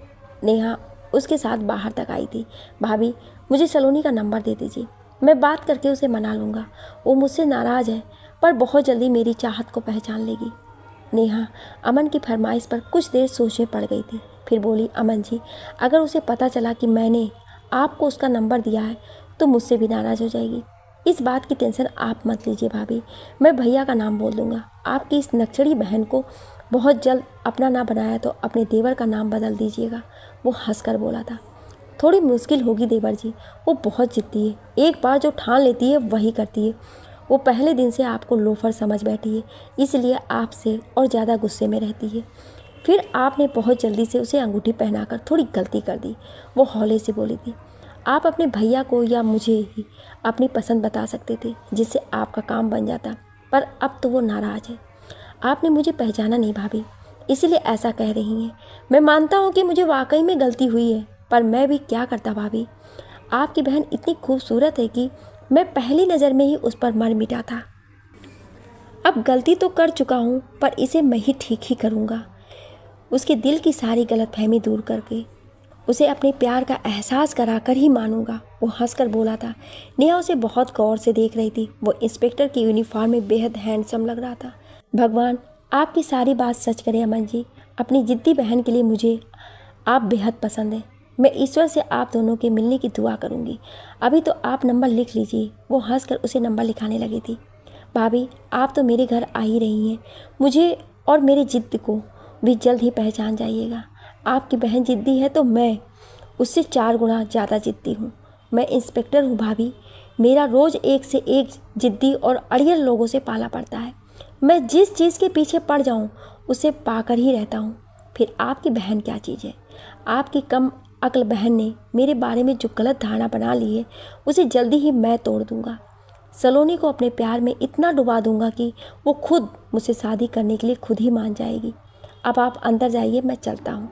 नेहा उसके साथ बाहर तक आई थी। भाभी, मुझे सलोनी का नंबर दे दीजिए, मैं बात करके उसे मना लूँगा। वो मुझसे नाराज़ है, पर बहुत जल्दी मेरी चाहत को पहचान लेगी। नेहा अमन की फरमाइश पर कुछ देर सोच में पड़ गई थी, फिर बोली, अमन जी, अगर उसे पता चला कि मैंने आपको उसका नंबर दिया है तो मुझसे भी नाराज़ हो जाएगी। इस बात की टेंशन आप मत लीजिए भाभी, मैं भैया का नाम बोल दूंगा। आपकी इस नक्सड़ी बहन को बहुत जल्द अपना ना बनाया तो अपने देवर का नाम बदल दीजिएगा। वो हंसकर बोला था। थोड़ी मुश्किल होगी देवर जी, वो बहुत जिद्दी है, एक बार जो ठान लेती है वही करती है। वो पहले दिन से आपको लोफर समझ बैठी है, इसलिए आपसे और ज़्यादा गुस्से में रहती है। फिर आपने बहुत जल्दी से उसे अंगूठी पहनाकर थोड़ी गलती कर दी। वो हौले से बोली थी। आप अपने भैया को या मुझे ही अपनी पसंद बता सकते थे, जिससे आपका काम बन जाता, पर अब तो वो नाराज़ है। आपने मुझे पहचाना नहीं भाभी, इसीलिए ऐसा कह रही हैं। मैं मानता हूँ कि मुझे वाकई में गलती हुई है, पर मैं भी क्या करता भाभी। आपकी बहन इतनी खूबसूरत है कि मैं पहली नज़र में ही उस पर मर मिटा था। अब गलती तो कर चुका हूँ, पर इसे मैं ही ठीक ही करूँगा। उसके दिल की सारी गलतफहमी दूर करके उसे अपने प्यार का एहसास कराकर ही मानूंगा। वो हंसकर बोला था। नेहा उसे बहुत गौर से देख रही थी। वो इंस्पेक्टर की यूनिफॉर्म में बेहद हैंडसम लग रहा था। भगवान आपकी सारी बात सच करे अमन जी, अपनी जिद्दी बहन के लिए मुझे आप बेहद पसंद है। मैं ईश्वर से आप दोनों के मिलने की दुआ करूंगी। अभी तो आप नंबर लिख लीजिए। वो हंसकर उसे नंबर लिखाने लगी थी। भाभी, आप तो मेरे घर आ ही रही हैं। मुझे और मेरी जिद को भी जल्द ही पहचान जाइएगा। आपकी बहन जिद्दी है तो मैं उससे 4 गुना ज़्यादा जिद्दी हूँ। मैं इंस्पेक्टर हूँ भाभी। मेरा रोज़ एक से एक जिद्दी और अड़ियल लोगों से पाला पड़ता है। मैं जिस चीज़ के पीछे पड़ जाऊँ उसे पाकर ही रहता हूँ। फिर आपकी बहन क्या चीज़ है? आपकी कम अक्ल बहन ने मेरे बारे में जो गलत धारणा बना ली है उसे जल्दी ही मैं तोड़ दूँगा। सलोनी को अपने प्यार में इतना डुबा दूंगा कि वो खुद मुझसे शादी करने के लिए खुद ही मान जाएगी। अब आप अंदर जाइए, मैं चलता हूँ।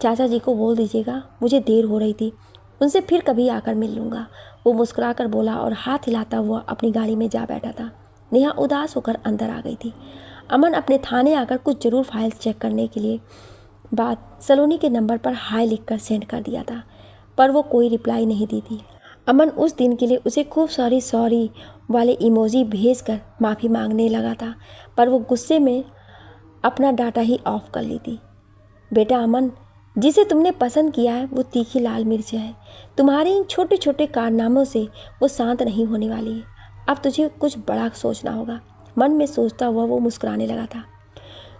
चाचा जी को बोल दीजिएगा मुझे देर हो रही थी, उनसे फिर कभी आकर मिल लूँगा। वो मुस्कुराकर बोला और हाथ हिलाता हुआ अपनी गाड़ी में जा बैठा था। नेहा उदास होकर अंदर आ गई थी। अमन अपने थाने आकर कुछ ज़रूर फाइल चेक करने के लिए बाद सलोनी के नंबर पर हाय लिखकर सेंड कर दिया था, पर वो कोई रिप्लाई नहीं दी थी। अमन उस दिन के लिए उसे खूब सारी सॉरी वाले इमोजी भेजकर माफ़ी मांगने लगा था, पर वो गुस्से में अपना डाटा ही ऑफ कर ली थी। बेटा अमन, जिसे तुमने पसंद किया है वो तीखी लाल मिर्च है। तुम्हारे इन छोटे छोटे कारनामों से वो शांत नहीं होने वाली है। अब तुझे कुछ बड़ा सोचना होगा, मन में सोचता हुआ वो मुस्कुराने लगा था।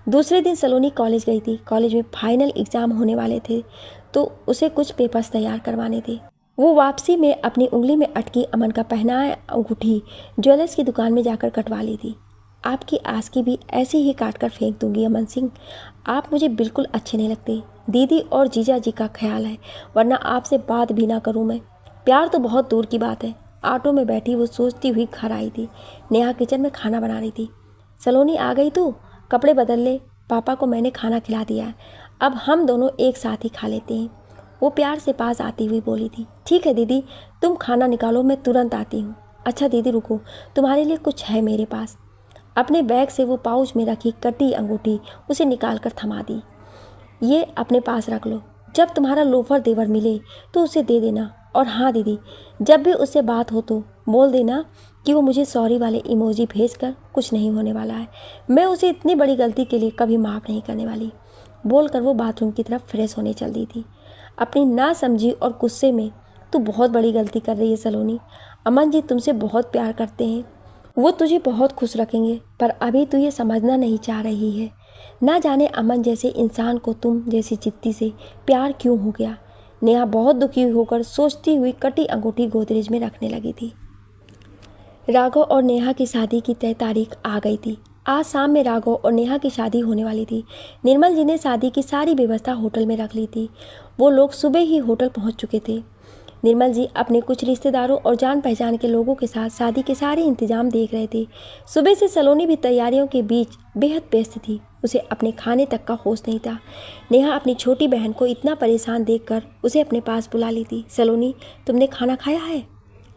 दूसरे दिन सलोनी कॉलेज गई थी। कॉलेज में फाइनल एग्ज़ाम होने वाले थे तो उसे कुछ पेपर्स तैयार करवाने थे। वो वापसी में अपनी उंगली में अटकी अमन का पहनाया अंगूठी ज्वेलर्स की दुकान में जाकर कटवा ली थी। आपकी आस की भी ऐसे ही काट कर फेंक दूंगी अमन सिंह। आप मुझे बिल्कुल अच्छे नहीं लगते। दीदी और जीजा जी का ख्याल है, वरना आपसे बात भी ना करूं मैं। प्यार तो बहुत दूर की बात है। ऑटो में बैठी वो सोचती हुई घर आई थी। नेहा किचन में खाना बना रही थी। सलोनी आ गई तू? कपड़े बदल ले, पापा को मैंने खाना खिला दिया है, अब हम दोनों एक साथ ही खा लेते हैं। वो प्यार से पास आती हुई बोली थी। ठीक है दीदी, तुम खाना निकालो, मैं तुरंत आती हूँ। अच्छा दीदी रुको, तुम्हारे लिए कुछ है मेरे पास। अपने बैग से वो पाउच में रखी कटी अंगूठी उसे निकाल कर थमा दी। ये अपने पास रख लो, जब तुम्हारा लोफर देवर मिले तो उसे दे देना। और हाँ दीदी, जब भी उससे बात हो तो बोल देना कि वो मुझे सॉरी वाले इमोजी भेजकर कुछ नहीं होने वाला है। मैं उसे इतनी बड़ी गलती के लिए कभी माफ़ नहीं करने वाली। बोलकर वो बाथरूम की तरफ फ्रेश होने चल दी थी। अपनी ना समझी और गुस्से में तू बहुत बड़ी गलती कर रही है सलोनी। अमन जी तुमसे बहुत प्यार करते हैं, वो तुझे बहुत खुश रखेंगे, पर अभी तू ये समझना नहीं चाह रही है। ना जाने अमन जैसे इंसान को तुम जैसी जिद्दी से प्यार क्यों हो गया। नेहा बहुत दुखी होकर सोचती हुई कटी अंगूठी गोदरेज में रखने लगी थी। राघव और नेहा की शादी की तय तारीख आ गई थी। आज शाम में राघव और नेहा की शादी होने वाली थी। निर्मल जी ने शादी की सारी व्यवस्था होटल में रख ली थी। वो लोग सुबह ही होटल पहुंच चुके थे। निर्मल जी अपने कुछ रिश्तेदारों और जान पहचान के लोगों के साथ शादी के सारे इंतजाम देख रहे थे। सुबह से सलोनी भी तैयारियों के बीच बेहद व्यस्त थी। उसे अपने खाने तक का होश नहीं था। नेहा अपनी छोटी बहन को इतना परेशान देखकर उसे अपने पास बुला ली थी। सलोनी, तुमने खाना खाया है?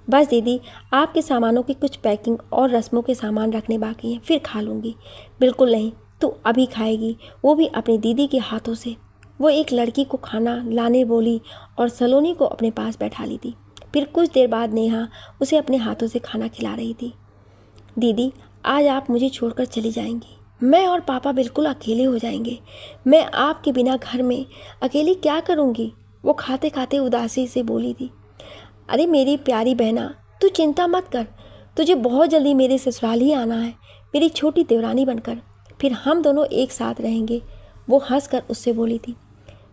बस दीदी, आपके सामानों की कुछ पैकिंग और रस्मों के सामान रखने बाकी हैं, फिर खा लूँगी। बिल्कुल नहीं, तू अभी खाएगी, वो भी अपनी दीदी के हाथों से। वो एक लड़की को खाना लाने बोली और सलोनी को अपने पास बैठा ली थी। फिर कुछ देर बाद नेहा उसे अपने हाथों से खाना खिला रही थी। दीदी, आज आप मुझे छोड़कर चली जाएंगी। मैं और पापा बिल्कुल अकेले हो जाएंगे। मैं आपके बिना घर में अकेली क्या करूँगी? वो खाते खाते उदासी से बोली थी। अरे मेरी प्यारी बहना, तू चिंता मत कर, तुझे बहुत जल्दी मेरे ससुराल ही आना है, मेरी छोटी देवरानी बनकर। फिर हम दोनों एक साथ रहेंगे। वो हंसकर उससे बोली थी।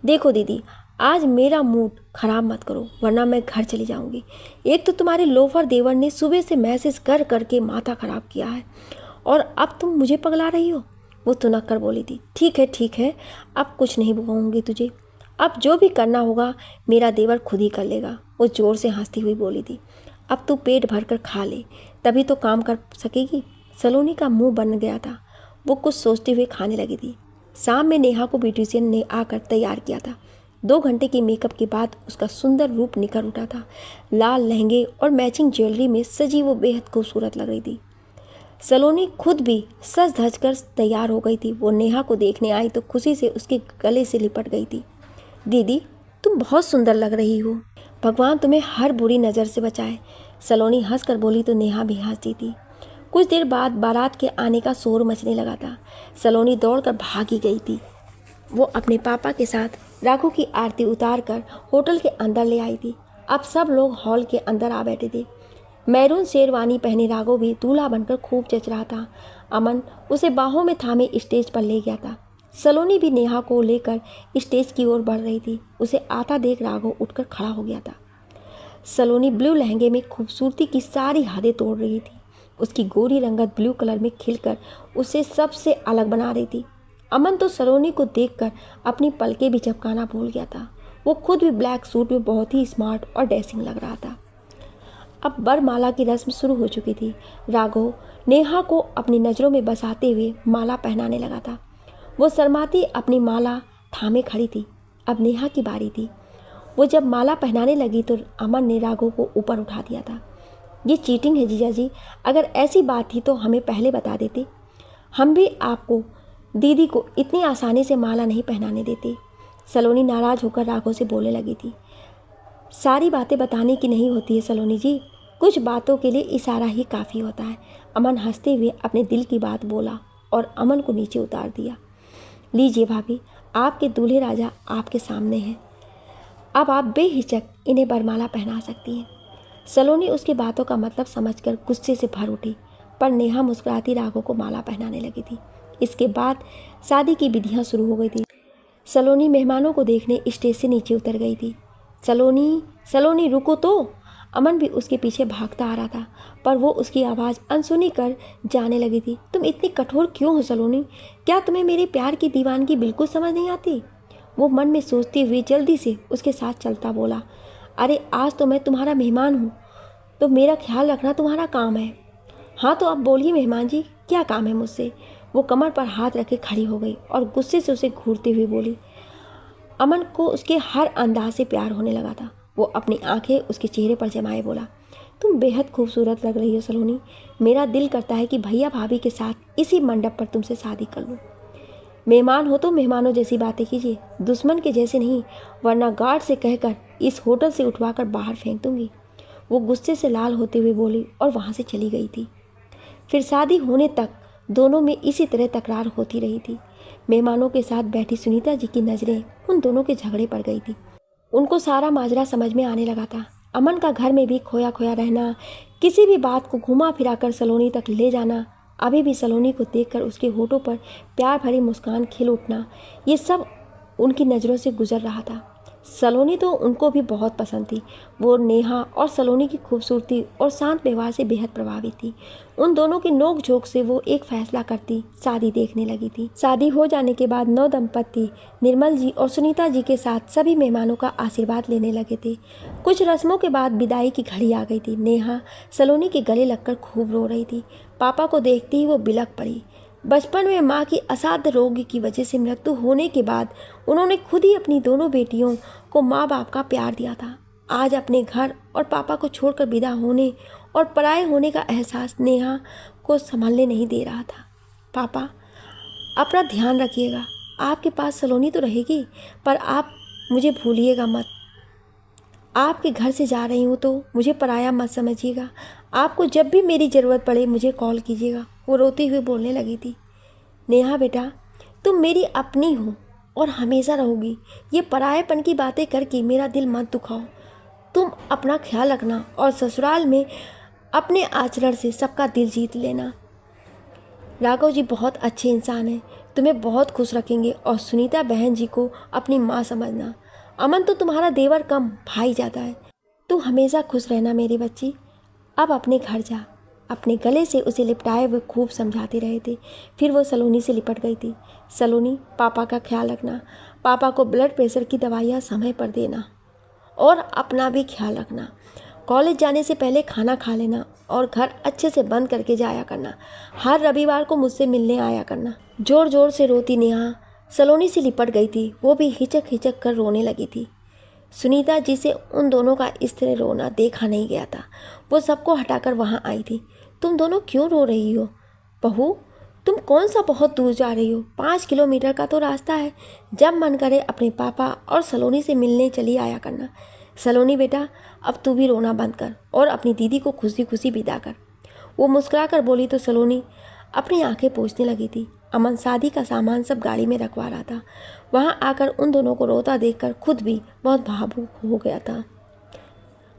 देखो दीदी, आज मेरा मूड खराब मत करो, वरना मैं घर चली जाऊंगी। एक तो तुम्हारे लोफर देवर ने सुबह से मैसेज कर करके माथा खराब किया है, और अब तुम मुझे पगला रही हो। वो तुनक कर बोली थी। ठीक है, अब कुछ नहीं कहूँगी तुझे। अब जो भी करना होगा मेरा देवर खुद ही कर लेगा। वो जोर से हंसती हुई बोली थी। अब तू पेट भर कर खा ले, तभी तो काम कर सकेगी। सलोनी का मुंह बन गया था। वो कुछ सोचते हुए खाने लगी थी। शाम में नेहा को ब्यूटिशियन ने आकर तैयार किया था। 2 घंटे के मेकअप के बाद उसका सुंदर रूप निखर उठा था। लाल लहंगे और मैचिंग ज्वेलरी में सजी वो बेहद खूबसूरत लग रही थी। सलोनी खुद भी सज धज कर तैयार हो गई थी। वो नेहा को देखने आई तो खुशी से उसके गले से लिपट गई थी। दीदी, तुम बहुत सुंदर लग रही हो, भगवान तुम्हें हर बुरी नज़र से बचाए। सलोनी हंसकर बोली तो नेहा भी हंसती थी। कुछ देर बाद बारात के आने का शोर मचने लगा था। सलोनी दौड़कर भागी गई थी। वो अपने पापा के साथ राघव की आरती उतार कर होटल के अंदर ले आई थी। अब सब लोग हॉल के अंदर आ बैठे थे। मैरून शेरवानी पहने राघव भी दूल्हा बनकर खूब जच रहा था। अमन उसे बाहों में थामे स्टेज पर ले गया था। सलोनी भी नेहा को लेकर स्टेज की ओर बढ़ रही थी। उसे आता देख राघव उठकर खड़ा हो गया था। सलोनी ब्लू लहंगे में खूबसूरती की सारी हदें तोड़ रही थी। उसकी गोरी रंगत ब्लू कलर में खिलकर उसे सबसे अलग बना रही थी। अमन तो सलोनी को देखकर अपनी पलकें भी झपकाना भूल गया था। वो खुद भी ब्लैक सूट में बहुत ही स्मार्ट और डैशिंग लग रहा था। अब वरमाला की रस्म शुरू हो चुकी थी। राघव नेहा को अपनी नज़रों में बसाते हुए माला पहनाने लगा था। वो शर्माती अपनी माला थामे खड़ी थी। अब नेहा की बारी थी। वो जब माला पहनाने लगी तो अमन ने राघव को ऊपर उठा दिया था। ये चीटिंग है जीजा जी, अगर ऐसी बात थी तो हमें पहले बता देते। हम भी आपको दीदी को इतनी आसानी से माला नहीं पहनाने देते। सलोनी नाराज़ होकर राघव से बोलने लगी थी। सारी बातें बताने की नहीं होती है सलोनी जी, कुछ बातों के लिए इशारा ही काफ़ी होता है। अमन हंसते हुए अपने दिल की बात बोला और अमन को नीचे उतार दिया। लीजिए भाभी, आपके दूल्हे राजा आपके सामने हैं। अब आप बेहिचक इन्हें बरमाला पहना सकती हैं। सलोनी उसकी बातों का मतलब समझकर गुस्से से भर उठी, पर नेहा मुस्कुराती राघव को माला पहनाने लगी थी। इसके बाद शादी की विधियां शुरू हो गई थी। सलोनी मेहमानों को देखने स्टेज से नीचे उतर गई थी। सलोनी, सलोनी रुको तो। अमन भी उसके पीछे भागता आ रहा था, पर वो उसकी आवाज़ अनसुनी कर जाने लगी थी। तुम इतनी कठोर क्यों हो सलोनी? क्या तुम्हें मेरे प्यार की दीवानगी बिल्कुल समझ नहीं आती? वो मन में सोचते हुए जल्दी से उसके साथ चलता बोला। अरे आज तो मैं तुम्हारा मेहमान हूँ, तो मेरा ख्याल रखना तुम्हारा काम है। हाँ तो अब बोलिए मेहमान जी, क्या काम है मुझसे? वो कमर पर हाथ रखे खड़ी हो गई और गुस्से से उसे घूरते हुए बोली। अमन को उसके हर अंदाज से प्यार होने लगा था। वो अपनी आंखें उसके चेहरे पर जमाए बोला, तुम बेहद खूबसूरत लग रही हो सलोनी। मेरा दिल करता है कि भैया भाभी के साथ इसी मंडप पर तुमसे शादी कर लूँ। मेहमान हो तो मेहमानों जैसी बातें कीजिए, दुश्मन के जैसे नहीं, वरना गार्ड से कहकर इस होटल से उठवाकर बाहर फेंक दूंगी। वो गुस्से से लाल होते हुए बोली और वहाँ से चली गई थी। फिर शादी होने तक दोनों में इसी तरह तकरार होती रही थी। मेहमानों के साथ बैठी सुनीता जी की नज़रें उन दोनों के झगड़े पर गई थी। उनको सारा माजरा समझ में आने लगा था। अमन का घर में भी खोया खोया रहना, किसी भी बात को घुमा फिरा कर सलोनी तक ले जाना, अभी भी सलोनी को देखकर उसके होठों पर प्यार भरी मुस्कान खिल उठना, ये सब उनकी नज़रों से गुजर रहा था। सलोनी तो उनको भी बहुत पसंद थी। वो नेहा और सलोनी की खूबसूरती और शांत व्यवहार से बेहद प्रभावित थी। उन दोनों की नोक झोंक से वो एक फैसला करती शादी देखने लगी थी। शादी हो जाने के बाद नौ दंपत्ति निर्मल जी और सुनीता जी के साथ सभी मेहमानों का आशीर्वाद लेने लगे थे। कुछ रस्मों के बाद विदाई की घड़ी आ गई थी। नेहा सलोनी के गले लगकर खूब रो रही थी। पापा को देखते ही वो बिलख पड़ी। बचपन में माँ की असाध्य रोग की वजह से मृत्यु होने के बाद उन्होंने खुद ही अपनी दोनों बेटियों को माँ बाप का प्यार दिया था। आज अपने घर और पापा को छोड़कर विदा होने और पराये होने का एहसास नेहा को संभलने नहीं दे रहा था। पापा, अपना ध्यान रखिएगा। आपके पास सलोनी तो रहेगी, पर आप मुझे भूलिएगा मत। आपके घर से जा रही हूँ तो मुझे पराया मत समझिएगा। आपको जब भी मेरी ज़रूरत पड़े मुझे कॉल कीजिएगा। वो रोती हुई बोलने लगी थी। नेहा बेटा, तुम मेरी अपनी हो और हमेशा रहोगी। ये परायेपन की बातें करके मेरा दिल मत दुखाओ। तुम अपना ख्याल रखना और ससुराल में अपने आचरण से सबका दिल जीत लेना। राघव जी बहुत अच्छे इंसान हैं, तुम्हें बहुत खुश रखेंगे। और सुनीता बहन जी को अपनी माँ समझना। अमन तो तुम्हारा देवर कम भाई ज़्यादा है। तू हमेशा खुश रहना मेरी बच्ची। अब अपने घर जा। अपने गले से उसे लिपटाए हुए खूब समझाते रहे थे। फिर वो सलोनी से लिपट गई थी। सलोनी, पापा का ख्याल रखना। पापा को ब्लड प्रेशर की दवाइयाँ समय पर देना और अपना भी ख्याल रखना। कॉलेज जाने से पहले खाना खा लेना और घर अच्छे से बंद करके जाया करना। हर रविवार को मुझसे मिलने आया करना। जोर जोर से रोती नेहा सलोनी से लिपट गई थी। वो भी हिचक हिचक कर रोने लगी थी। सुनीता जी से उन दोनों का इस तरह रोना देखा नहीं गया था। वो सबको हटाकर वहाँ आई थी। तुम दोनों क्यों रो रही हो? बहू, तुम कौन सा बहुत दूर जा रही हो? 5 किलोमीटर का तो रास्ता है। जब मन करे अपने पापा और सलोनी से मिलने चली आया करना। सलोनी बेटा, अब तू भी रोना बंद कर और अपनी दीदी को खुशी खुशी विदा कर। वो मुस्कुरा कर बोली तो सलोनी अपनी आंखें पोंछने लगी थी। अमन शादी का सामान सब गाड़ी में रखवा रहा था। वहाँ आकर उन दोनों को रोता देखकर खुद भी बहुत भावुक हो गया था।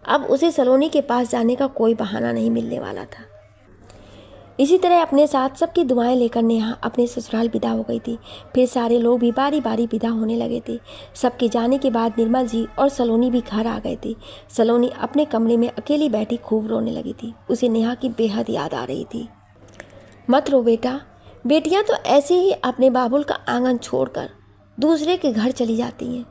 अब उसे सलोनी के पास जाने का कोई बहाना नहीं मिलने वाला था। इसी तरह अपने साथ सबकी दुआएं लेकर नेहा अपने ससुराल विदा हो गई थी। फिर सारे लोग भी बारी बारी विदा होने लगे थे। सबके जाने के बाद निर्मल जी और सलोनी भी घर आ गए थे। सलोनी अपने कमरे में अकेली बैठी खूब रोने लगी थी। उसे नेहा की बेहद याद आ रही थी। मत रो बेटा, बेटियां तो ऐसे ही अपने बाबुल का आंगन छोड़कर दूसरे के घर चली जाती हैं।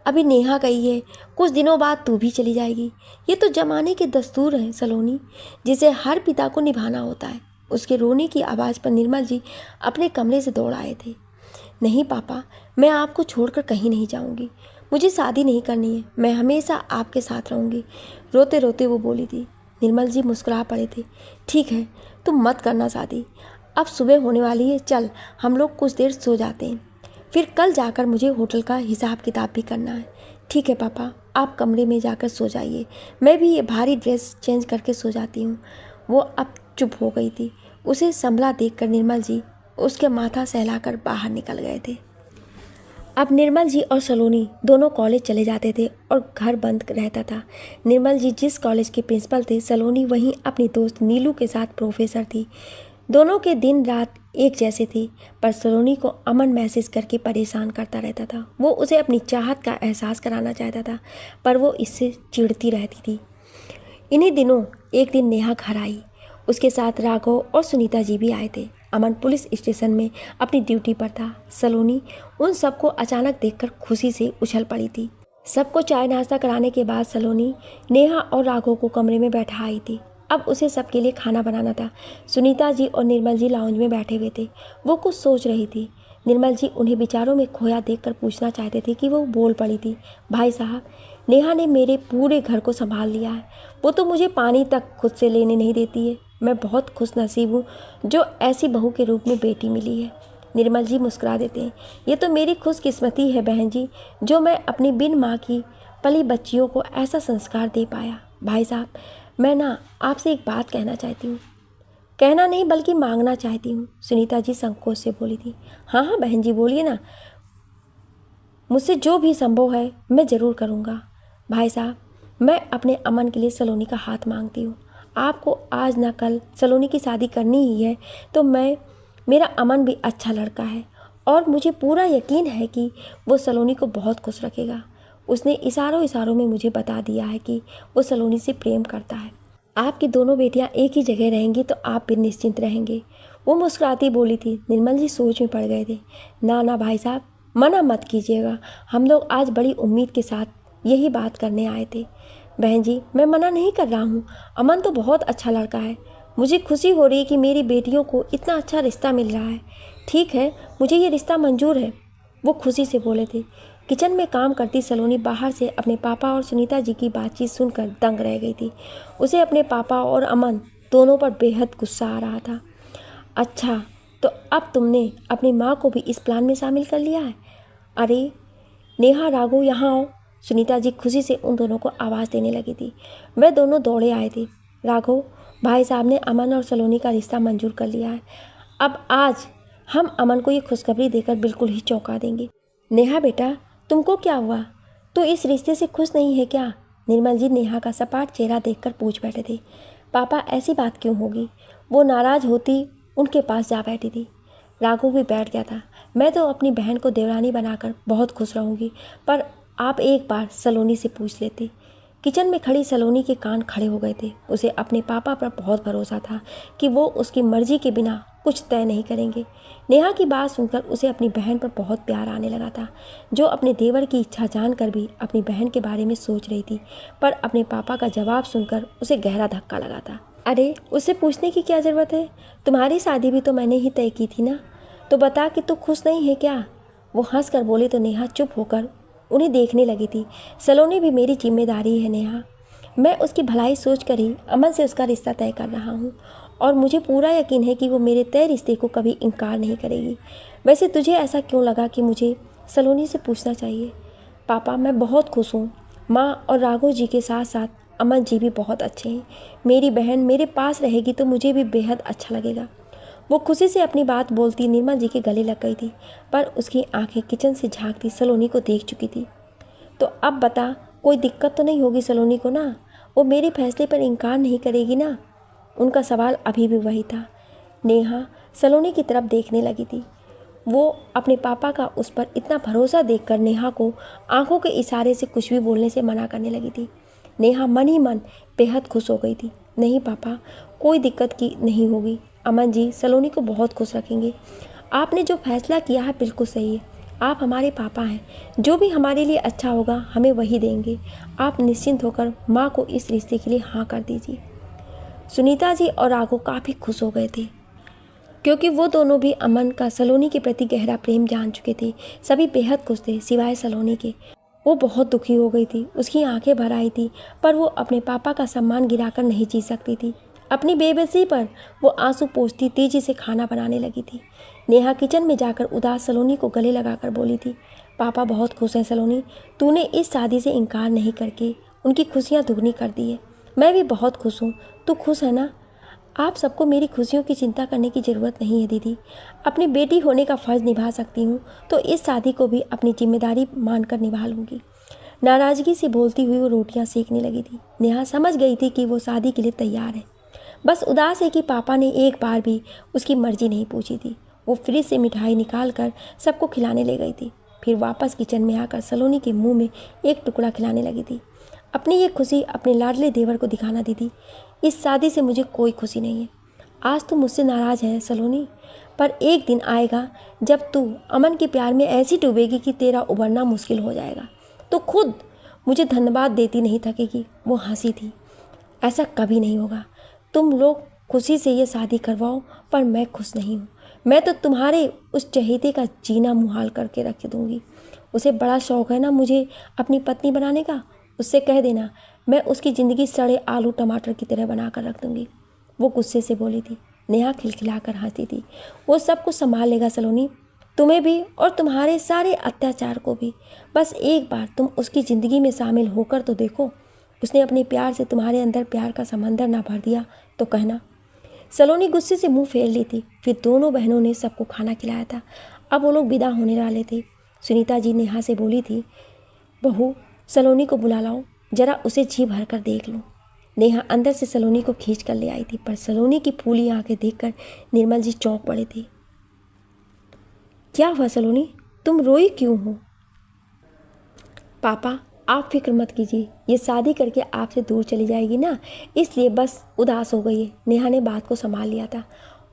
अभी नेहा गई है, कुछ दिनों बाद तू भी चली जाएगी। ये तो जमाने के दस्तूर हैं सलोनी, जिसे हर पिता को निभाना होता है। उसके रोने की आवाज़ पर निर्मल जी अपने कमरे से दौड़ आए थे। नहीं पापा, मैं आपको छोड़कर कहीं नहीं जाऊंगी। मुझे शादी नहीं करनी है, मैं हमेशा आपके साथ रहूंगी, रोते रोते वो बोली थी। निर्मल जी मुस्कुरा पड़े थे। ठीक है, तुम मत करना शादी, अब सुबह होने वाली है, चल हम लोग कुछ देर सो जाते हैं, फिर कल जाकर मुझे होटल का हिसाब किताब भी करना है। ठीक है पापा, आप कमरे में जाकर सो जाइए, मैं भी ये भारी ड्रेस चेंज करके सो जाती हूँ। वो अब चुप हो गई थी। उसे संभला देखकर निर्मल जी उसके माथा सहलाकर बाहर निकल गए थे। अब निर्मल जी और सलोनी दोनों कॉलेज चले जाते थे और घर बंद रहता था। निर्मल जी जिस कॉलेज के प्रिंसिपल थे, सलोनी वहीं अपनी दोस्त नीलू के साथ प्रोफेसर थी। दोनों के दिन रात एक जैसे थे, पर सलोनी को अमन मैसेज करके परेशान करता रहता था। वो उसे अपनी चाहत का एहसास कराना चाहता था, पर वो इससे चिढ़ती रहती थी। इन्हीं दिनों एक दिन नेहा घर आई। उसके साथ राघव और सुनीता जी भी आए थे। अमन पुलिस स्टेशन में अपनी ड्यूटी पर था। सलोनी उन सबको अचानक देखकर खुशी से उछल पड़ी थी। सबको चाय नाश्ता कराने के बाद सलोनी नेहा और राघव को कमरे में बैठा आई थी। अब उसे सबके लिए खाना बनाना था। सुनीता जी और निर्मल जी लाउंज में बैठे हुए थे। वो कुछ सोच रही थी। निर्मल जी उन्हें विचारों में खोया देखकर पूछना चाहते थे कि वो बोल पड़ी थी। भाई साहब, नेहा ने मेरे पूरे घर को संभाल लिया है। वो तो मुझे पानी तक खुद से लेने नहीं देती है। मैं बहुत खुश नसीब हूँ जो ऐसी बहू के रूप में बेटी मिली है। निर्मल जी मुस्कुरा देते हैं। ये तो मेरी खुशकिस्मती है बहन जी, जो मैं अपनी बिन माँ की पली बच्चियों को ऐसा संस्कार दे पाया। भाई साहब, मैं ना आपसे एक बात कहना चाहती हूँ। कहना नहीं बल्कि मांगना चाहती हूँ, सुनीता जी संकोच से बोली थी। हाँ हाँ बहन जी, बोलिए ना, मुझसे जो भी संभव है मैं ज़रूर करूँगा। भाई साहब, मैं अपने अमन के लिए सलोनी का हाथ मांगती हूँ। आपको आज ना कल सलोनी की शादी करनी ही है तो मेरा अमन भी अच्छा लड़का है और मुझे पूरा यकीन है कि वो सलोनी को बहुत खुश रखेगा। उसने इशारों इशारों में मुझे बता दिया है कि वो सलोनी से प्रेम करता है। आपकी दोनों बेटियां एक ही जगह रहेंगी तो आप भी निश्चिंत रहेंगे। वो मुस्कुराती बोली थी। निर्मल जी सोच में पड़ गए थे। ना ना भाई साहब, मना मत कीजिएगा, हम लोग आज बड़ी उम्मीद के साथ यही बात करने आए थे। बहन जी, मैं मना नहीं कर रहा हूँ, अमन तो बहुत अच्छा लड़का है। मुझे खुशी हो रही है कि मेरी बेटियों को इतना अच्छा रिश्ता मिल रहा है। ठीक है, मुझे ये रिश्ता मंजूर है, वो खुशी से बोले थे। किचन में काम करती सलोनी बाहर से अपने पापा और सुनीता जी की बातचीत सुनकर दंग रह गई थी। उसे अपने पापा और अमन दोनों पर बेहद गुस्सा आ रहा था। अच्छा, तो अब तुमने अपनी माँ को भी इस प्लान में शामिल कर लिया है? अरे नेहा, राघव यहाँ आओ। सुनीता जी खुशी से उन दोनों को आवाज़ देने लगी थी। वे दोनों दौड़े आए थे। राघव, भाई साहब ने अमन और सलोनी का रिश्ता मंजूर कर लिया है। अब आज हम अमन को ये खुशखबरी देकर बिल्कुल ही चौंका देंगे। नेहा बेटा, तुमको क्या हुआ? तो इस रिश्ते से खुश नहीं है क्या? निर्मल जी नेहा का सपाट चेहरा देखकर पूछ बैठे थे। पापा, ऐसी बात क्यों होगी? वो नाराज़ होती उनके पास जा बैठी थी। राघव भी बैठ गया था। मैं तो अपनी बहन को देवरानी बनाकर बहुत खुश रहूँगी, पर आप एक बार सलोनी से पूछ लेते। किचन में खड़ी सलोनी के कान खड़े हो गए थे। उसे अपने पापा पर बहुत भरोसा था कि वो उसकी मर्जी के बिना कुछ तय नहीं करेंगे। नेहा की बात सुनकर उसे अपनी बहन पर बहुत प्यार आने लगा था, जो अपने देवर की इच्छा जानकर भी अपनी बहन के बारे में सोच रही थी। पर अपने पापा का जवाब सुनकर उसे गहरा धक्का लगा था। अरे, उससे पूछने की क्या ज़रूरत है? तुम्हारी शादी भी तो मैंने ही तय की थी ना, तो बता कि तू खुश नहीं है क्या? वो हंस कर बोले तो नेहा चुप होकर उन्हें देखने लगी थी। सलोनी भी मेरी जिम्मेदारी है नेहा, मैं उसकी भलाई सोच कर ही अमन से उसका रिश्ता तय कर रहा हूँ और मुझे पूरा यकीन है कि वो मेरे तय रिश्ते को कभी इनकार नहीं करेगी। वैसे तुझे ऐसा क्यों लगा कि मुझे सलोनी से पूछना चाहिए? पापा, मैं बहुत खुश हूँ। माँ और राघव जी के साथ साथ अमन जी भी बहुत अच्छे हैं। मेरी बहन मेरे पास रहेगी तो मुझे भी बेहद अच्छा लगेगा। वो खुशी से अपनी बात बोलती निर्मल जी के गले लग गई थी, पर उसकी आंखें किचन से झांकती सलोनी को देख चुकी थी। तो अब बता, कोई दिक्कत तो नहीं होगी सलोनी को ना? वो मेरे फैसले पर इनकार नहीं करेगी ना? उनका सवाल अभी भी वही था। नेहा सलोनी की तरफ देखने लगी थी। वो अपने पापा का उस पर इतना भरोसा देखकर नेहा को आंखों के इशारे से कुछ भी बोलने से मना करने लगी थी। नेहा मन ही मन बेहद खुश हो गई थी। नहीं पापा, कोई दिक्कत की नहीं होगी। अमन जी सलोनी को बहुत खुश रखेंगे। आपने जो फैसला किया है बिल्कुल सही है। आप हमारे पापा हैं। जो भी हमारे लिए अच्छा होगा हमें वही देंगे। आप निश्चिंत होकर माँ को इस रिश्ते के लिए हाँ कर दीजिए। सुनीता जी और राघव काफ़ी खुश हो गए थे, क्योंकि वो दोनों भी अमन का सलोनी के प्रति गहरा प्रेम जान चुके थे। सभी बेहद खुश थे सिवाय सलोनी के। वो बहुत दुखी हो गई थी। उसकी आंखें भर आई थी, पर वो अपने पापा का सम्मान गिराकर नहीं जी सकती थी। अपनी बेबसी पर वो आंसू पोंछती तेजी से खाना बनाने लगी थी। नेहा किचन में जाकर उदास सलोनी को गले लगाकर बोली थी, पापा बहुत खुश हैं सलोनी। तूने इस शादी से इनकार नहीं करके उनकी खुशियाँ दुगनी कर दी है। मैं भी बहुत खुश हूँ। तू खुश है ना? आप सबको मेरी खुशियों की चिंता करने की ज़रूरत नहीं है दीदी। अपनी बेटी होने का फ़र्ज़ निभा सकती हूँ तो इस शादी को भी अपनी जिम्मेदारी मानकर निभा लूँगी। नाराज़गी से बोलती हुई वो रोटियाँ सेकने लगी थी। नेहा समझ गई थी कि वो शादी के लिए तैयार है। बस उदास है कि पापा ने एक बार भी उसकी मर्जी नहीं पूछी थी। वो फ्रिज से मिठाई निकाल कर सबको खिलाने ले गई थी। फिर वापस किचन में आकर सलोनी के मुँह में एक टुकड़ा खिलाने लगी थी। अपनी ये खुशी अपने लाडले देवर को दिखाना दीदी। इस शादी से मुझे कोई खुशी नहीं है। आज तू मुझसे नाराज़ है सलोनी, पर एक दिन आएगा जब तू अमन के प्यार में ऐसी डूबेगी कि तेरा उबरना मुश्किल हो जाएगा। तो खुद मुझे धन्यवाद देती नहीं थकेगी। वो हंसी थी। ऐसा कभी नहीं होगा। तुम लोग खुशी से ये शादी करवाओ, पर मैं खुश नहीं हूँ। मैं तो तुम्हारे उस चहेते का जीना मुहाल करके रख दूँगी। उसे बड़ा शौक़ है ना मुझे अपनी पत्नी बनाने का। उससे कह देना मैं उसकी ज़िंदगी सड़े आलू टमाटर की तरह बना कर रख दूँगी। वो गुस्से से बोली थी। नेहा खिलखिलाकर हंसी थी। वो सब कुछ संभाल लेगा सलोनी, तुम्हें भी और तुम्हारे सारे अत्याचार को भी। बस एक बार तुम उसकी ज़िंदगी में शामिल होकर तो देखो। उसने अपने प्यार से तुम्हारे अंदर प्यार का समंदर ना भर दिया तो कहना। सलोनी गुस्से से मुंह फेर ली थी। फिर दोनों बहनों ने सबको खाना खिलाया था। अब वो लोग विदा होने वाले थे। सुनीता जी नेहा से बोली थी, बहू सलोनी को बुला लाओ, जरा उसे जी भर कर देख लो। नेहा अंदर से सलोनी को खींच कर ले आई थी, पर सलोनी की फूली आंखें देखकर निर्मल जी चौंक पड़े थे। क्या हुआ सलोनी, तुम रोई क्यों हो? पापा आप फिक्र मत कीजिए, ये शादी करके आपसे दूर चली जाएगी ना, इसलिए बस उदास हो गई है। नेहा ने बात को संभाल लिया था।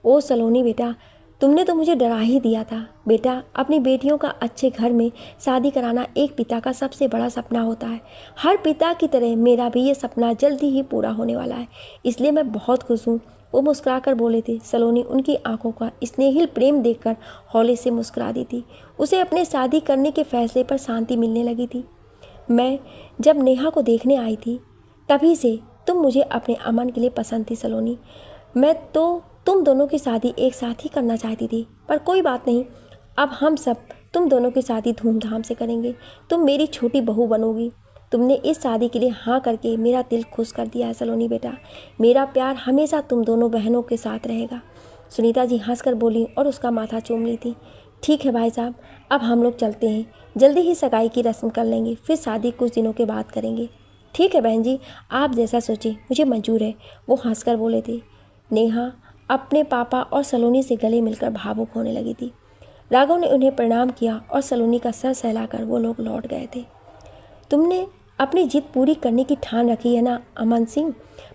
ओ सलोनी बेटा, तुमने तो मुझे डरा ही दिया था। बेटा अपनी बेटियों का अच्छे घर में शादी कराना एक पिता का सबसे बड़ा सपना होता है। हर पिता की तरह मेरा भी ये सपना जल्दी ही पूरा होने वाला है, इसलिए मैं बहुत खुश हूँ। वो मुस्कुराकर बोले थे। सलोनी उनकी आंखों का स्नेहिल प्रेम देखकर हौले से मुस्कुरा दी थी। उसे अपने शादी करने के फैसले पर शांति मिलने लगी थी। मैं जब नेहा को देखने आई थी तभी से तुम मुझे अपने अमन के लिए पसंद थी सलोनी। मैं तो तुम दोनों की शादी एक साथ ही करना चाहती थी, पर कोई बात नहीं, अब हम सब तुम दोनों की शादी धूमधाम से करेंगे। तुम मेरी छोटी बहू बनोगी। तुमने इस शादी के लिए हाँ करके मेरा दिल खुश कर दिया है सलोनी बेटा। मेरा प्यार हमेशा तुम दोनों बहनों के साथ रहेगा। सुनीता जी हंसकर बोली और उसका माथा चूम ली थी। ठीक है भाई साहब, अब हम लोग चलते हैं। जल्दी ही सगाई की रस्म कर लेंगे, फिर शादी कुछ दिनों के बाद करेंगे। ठीक है बहन जी, आप जैसा सोचें, मुझे मंजूर है। वो हंसकर बोले थे। नेहा अपने पापा और सलोनी से गले मिलकर भावुक होने लगी थी। राघव ने उन्हें प्रणाम किया और सलोनी का सर सहलाकर वो लोग लौट गए थे। तुमने अपनी जिद पूरी करने की ठान रखी है ना अमन सिंह,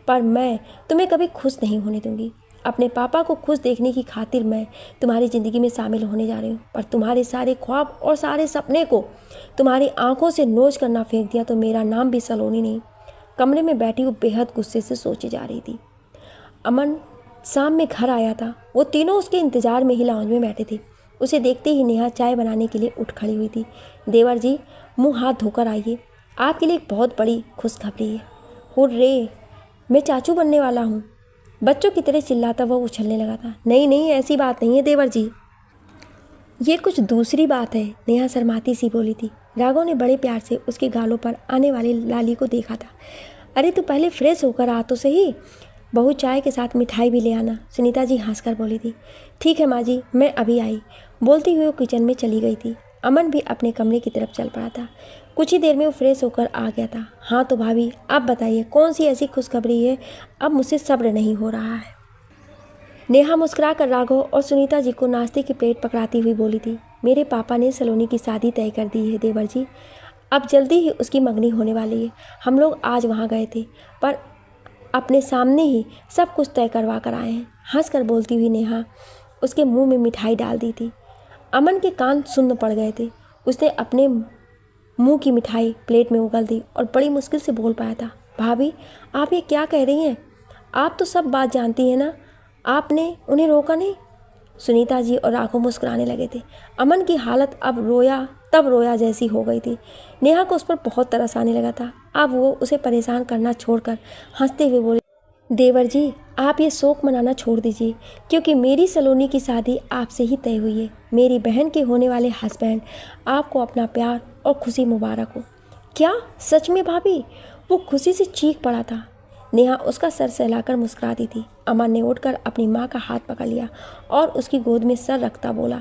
पर मैं तुम्हें कभी खुश नहीं होने दूंगी। अपने पापा को खुश देखने की खातिर मैं तुम्हारी ज़िंदगी में शामिल होने जा रही हूँ, पर तुम्हारे सारे ख्वाब और सारे सपने को तुम्हारी आंखों से नोच कर ना फेंक दिया तो मेरा नाम भी सलोनी नहीं। कमरे में बैठी वो बेहद गुस्से से सोची जा रही थी। अमन शाम में घर आया था। वो तीनों उसके इंतज़ार में ही लाउंज में बैठे थे। उसे देखते ही नेहा चाय बनाने के लिए उठ खड़ी हुई थी। देवर जी मुंह हाथ धोकर आइए, आपके लिए एक बहुत बड़ी खुशखबरी है। हुर्रे, मैं चाचू बनने वाला हूँ। बच्चों की तरह चिल्लाता वह उछलने लगा था। नहीं नहीं, ऐसी बात नहीं है देवर जी, ये कुछ दूसरी बात है। नेहा शर्माती सी बोली थी। राघव ने बड़े प्यार से उसके गालों पर आने वाली लाली को देखा था। अरे तू पहले फ्रेश होकर आ तो सही, बहू चाय के साथ मिठाई भी ले आना। सुनीता जी हंसकर बोली थी। ठीक है माँ जी, मैं अभी आई। बोलती हुई वो किचन में चली गई थी। अमन भी अपने कमरे की तरफ चल पड़ा था। कुछ ही देर में वो फ्रेश होकर आ गया था। हाँ तो भाभी, आप बताइए कौन सी ऐसी खुशखबरी है, अब मुझसे सब्र नहीं हो रहा है। नेहा मुस्कुरा कर राघव और सुनीता जी को नाश्ते की प्लेट पकड़ाती हुई बोली थी, मेरे पापा ने सलोनी की शादी तय कर दी है देवर जी। अब जल्दी ही उसकी मंगनी होने वाली है। हम लोग आज वहाँ गए थे, पर अपने सामने ही सब कुछ तय करवा कर आए हैं। हंसकर बोलती हुई नेहा उसके मुंह में मिठाई डाल दी थी। अमन के कान सुन्न पड़ गए थे। उसने अपने मुंह की मिठाई प्लेट में उगल दी और बड़ी मुश्किल से बोल पाया था, भाभी आप ये क्या कह रही हैं? आप तो सब बात जानती हैं ना, आपने उन्हें रोका नहीं। सुनीता जी और राघव मुस्कुराने लगे थे। अमन की हालत अब रोया तब रोया जैसी हो गई थी। नेहा को उस पर बहुत तरस आने लगा था। अब वो उसे परेशान करना छोड़कर हंसते हुए बोले, देवर जी आप ये शोक मनाना छोड़ दीजिए, क्योंकि मेरी सलोनी की शादी आपसे ही तय हुई है। मेरी बहन के होने वाले हस्बैंड आपको अपना प्यार और खुशी मुबारक हो। क्या सच में भाभी? वो खुशी से चीख पड़ा था। नेहा उसका सर सहलाकर मुस्कुराती थी। अमन ने उठकर अपनी माँ का हाथ पकड़ लिया और उसकी गोद में सर रखता बोला,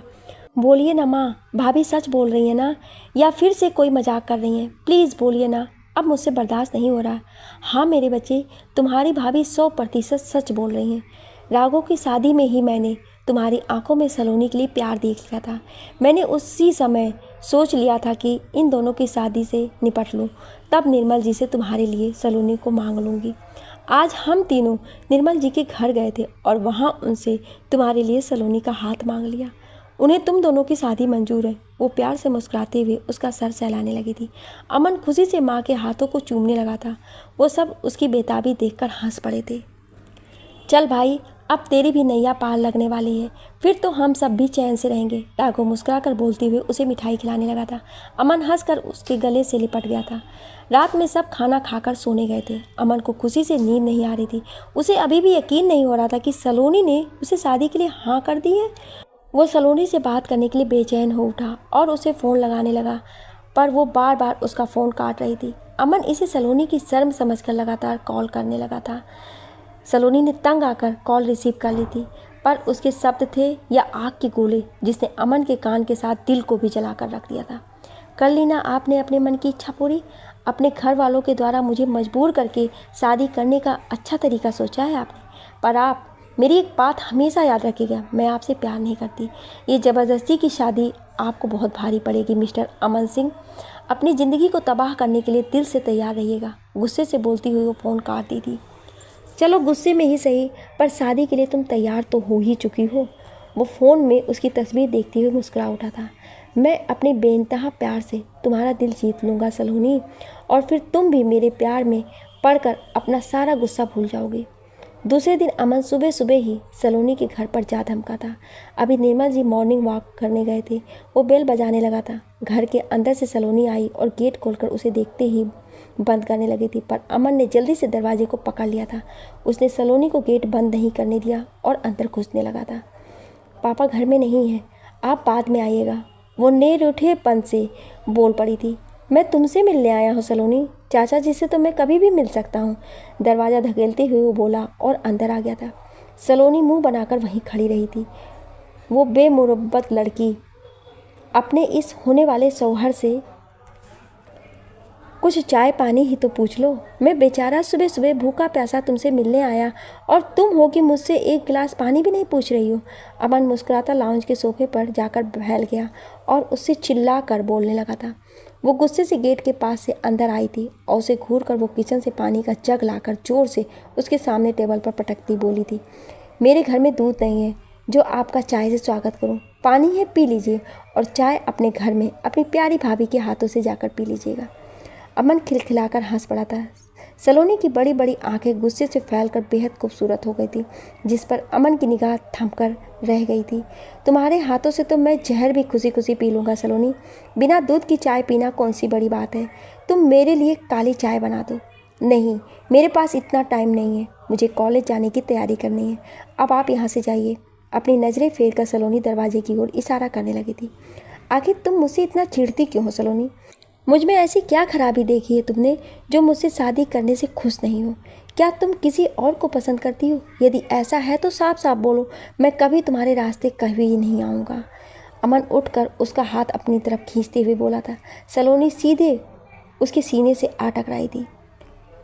बोलिए ना माँ, भाभी सच बोल रही है ना, या फिर से कोई मजाक कर रही हैं? प्लीज़ बोलिए ना, अब मुझसे बर्दाश्त नहीं हो रहा। हाँ मेरे बच्चे, तुम्हारी भाभी 100% सच बोल रही हैं। राघव की शादी में ही मैंने तुम्हारी आंखों में सलोनी के लिए प्यार देख लिया था। मैंने उसी समय सोच लिया था कि इन दोनों की शादी से निपट लूँ, तब निर्मल जी से तुम्हारे लिए सलोनी को मांग लूँगी। आज हम तीनों निर्मल जी के घर गए थे और वहाँ उनसे तुम्हारे लिए सलोनी का हाथ मांग लिया। उन्हें तुम दोनों की शादी मंजूर है। वो प्यार से मुस्कुराते हुए उसका सर सहलाने लगी थी। अमन खुशी से माँ के हाथों को चूमने लगा था। वो सब उसकी बेताबी देखकर हंस पड़े थे। चल भाई, अब तेरी भी नैया पार लगने वाली है, फिर तो हम सब भी चैन से रहेंगे। राघव मुस्कुराकर बोलते हुए उसे मिठाई खिलाने लगा था। अमन हंसकर उसके गले से लिपट गया था। रात में सब खाना खाकर सोने गए थे। अमन को खुशी से नींद नहीं आ रही थी। उसे अभी भी यकीन नहीं हो रहा था कि सलोनी ने उसे शादी के लिए हाँ कर दी है। वो सलोनी से बात करने के लिए बेचैन हो उठा और उसे फ़ोन लगाने लगा, पर वो बार बार उसका फ़ोन काट रही थी। अमन इसे सलोनी की शर्म समझकर लगातार कॉल करने लगा था। सलोनी ने तंग आकर कॉल रिसीव कर ली थी, पर उसके शब्द थे या आग के गोले जिसने अमन के कान के साथ दिल को भी जलाकर रख दिया था। कर ली ना आपने अपने मन की इच्छा पूरी। अपने घर वालों के द्वारा मुझे मजबूर करके शादी करने का अच्छा तरीका सोचा है आपने, पर आप मेरी एक बात हमेशा याद रखिएगा, मैं आपसे प्यार नहीं करती। ये ज़बरदस्ती की शादी आपको बहुत भारी पड़ेगी मिस्टर अमन सिंह। अपनी ज़िंदगी को तबाह करने के लिए दिल से तैयार रहिएगा। गुस्से से बोलती हुई वो फ़ोन काट दी थी। चलो गुस्से में ही सही, पर शादी के लिए तुम तैयार तो हो ही चुकी हो। वो फ़ोन में उसकी तस्वीर देखते हुए मुस्कुरा उठा था। मैं अपने बेइंतहा प्यार से तुम्हारा दिल जीत लूँगा सलोनी, और फिर तुम भी मेरे प्यार में पड़कर अपना सारा गुस्सा भूल जाओगे। दूसरे दिन अमन सुबह सुबह ही सलोनी के घर पर जा धमका था। अभी निर्मल जी मॉर्निंग वॉक करने गए थे। वो बेल बजाने लगा था। घर के अंदर से सलोनी आई और गेट खोलकर उसे देखते ही बंद करने लगी थी, पर अमन ने जल्दी से दरवाजे को पकड़ लिया था। उसने सलोनी को गेट बंद नहीं करने दिया और अंदर घुसने लगा था। पापा घर में नहीं है, आप बाद में आइएगा, वो निरूठेपन से बोल पड़ी थी। मैं तुमसे मिलने आया हूँ सलोनी, चाचा जी से तो मैं कभी भी मिल सकता हूँ। दरवाज़ा धकेलते हुए वो बोला और अंदर आ गया था। सलोनी मुंह बनाकर वहीं खड़ी रही थी। वो बेमुरब्बत लड़की अपने इस होने वाले शौहर से कुछ चाय पानी ही तो पूछ लो। मैं बेचारा सुबह सुबह भूखा प्यासा तुमसे मिलने आया और तुम हो कि मुझसे एक गिलास पानी भी नहीं पूछ रही हो। अमन मुस्कुराता लाउंज के सोफे पर जाकर बैठ गया और उससे चिल्ला कर बोलने लगा था। वो गुस्से से गेट के पास से अंदर आई थी और उसे घूर कर वो किचन से पानी का जग लाकर जोर से उसके सामने टेबल पर पटकती बोली थी, मेरे घर में दूध नहीं है जो आपका चाय से स्वागत करूं। पानी है पी लीजिए, और चाय अपने घर में अपनी प्यारी भाभी के हाथों से जाकर पी लीजिएगा। अमन खिलखिलाकर हंस पड़ा था। सलोनी की बड़ी बड़ी आंखें गुस्से से फैलकर बेहद खूबसूरत हो गई थी, जिस पर अमन की निगाह थमकर रह गई थी। तुम्हारे हाथों से तो मैं जहर भी खुशी खुशी पी लूँगा सलोनी। बिना दूध की चाय पीना कौन सी बड़ी बात है। तुम मेरे लिए काली चाय बना दो। नहीं, मेरे पास इतना टाइम नहीं है, मुझे कॉलेज जाने की तैयारी करनी है। अब आप यहाँ से जाइए। अपनी नज़रें फेर कर सलोनी दरवाजे की ओर इशारा करने लगी थी। आखिर तुम मुझसे इतना चिढ़ती क्यों हो सलोनी? मुझ में ऐसी क्या खराबी देखी है तुमने जो मुझसे शादी करने से खुश नहीं हो? क्या तुम किसी और को पसंद करती हो? यदि ऐसा है तो साफ साफ बोलो, मैं कभी तुम्हारे रास्ते कभी नहीं आऊँगा। अमन उठकर उसका हाथ अपनी तरफ खींचते हुए बोला था। सलोनी सीधे उसके सीने से आ टकराई थी।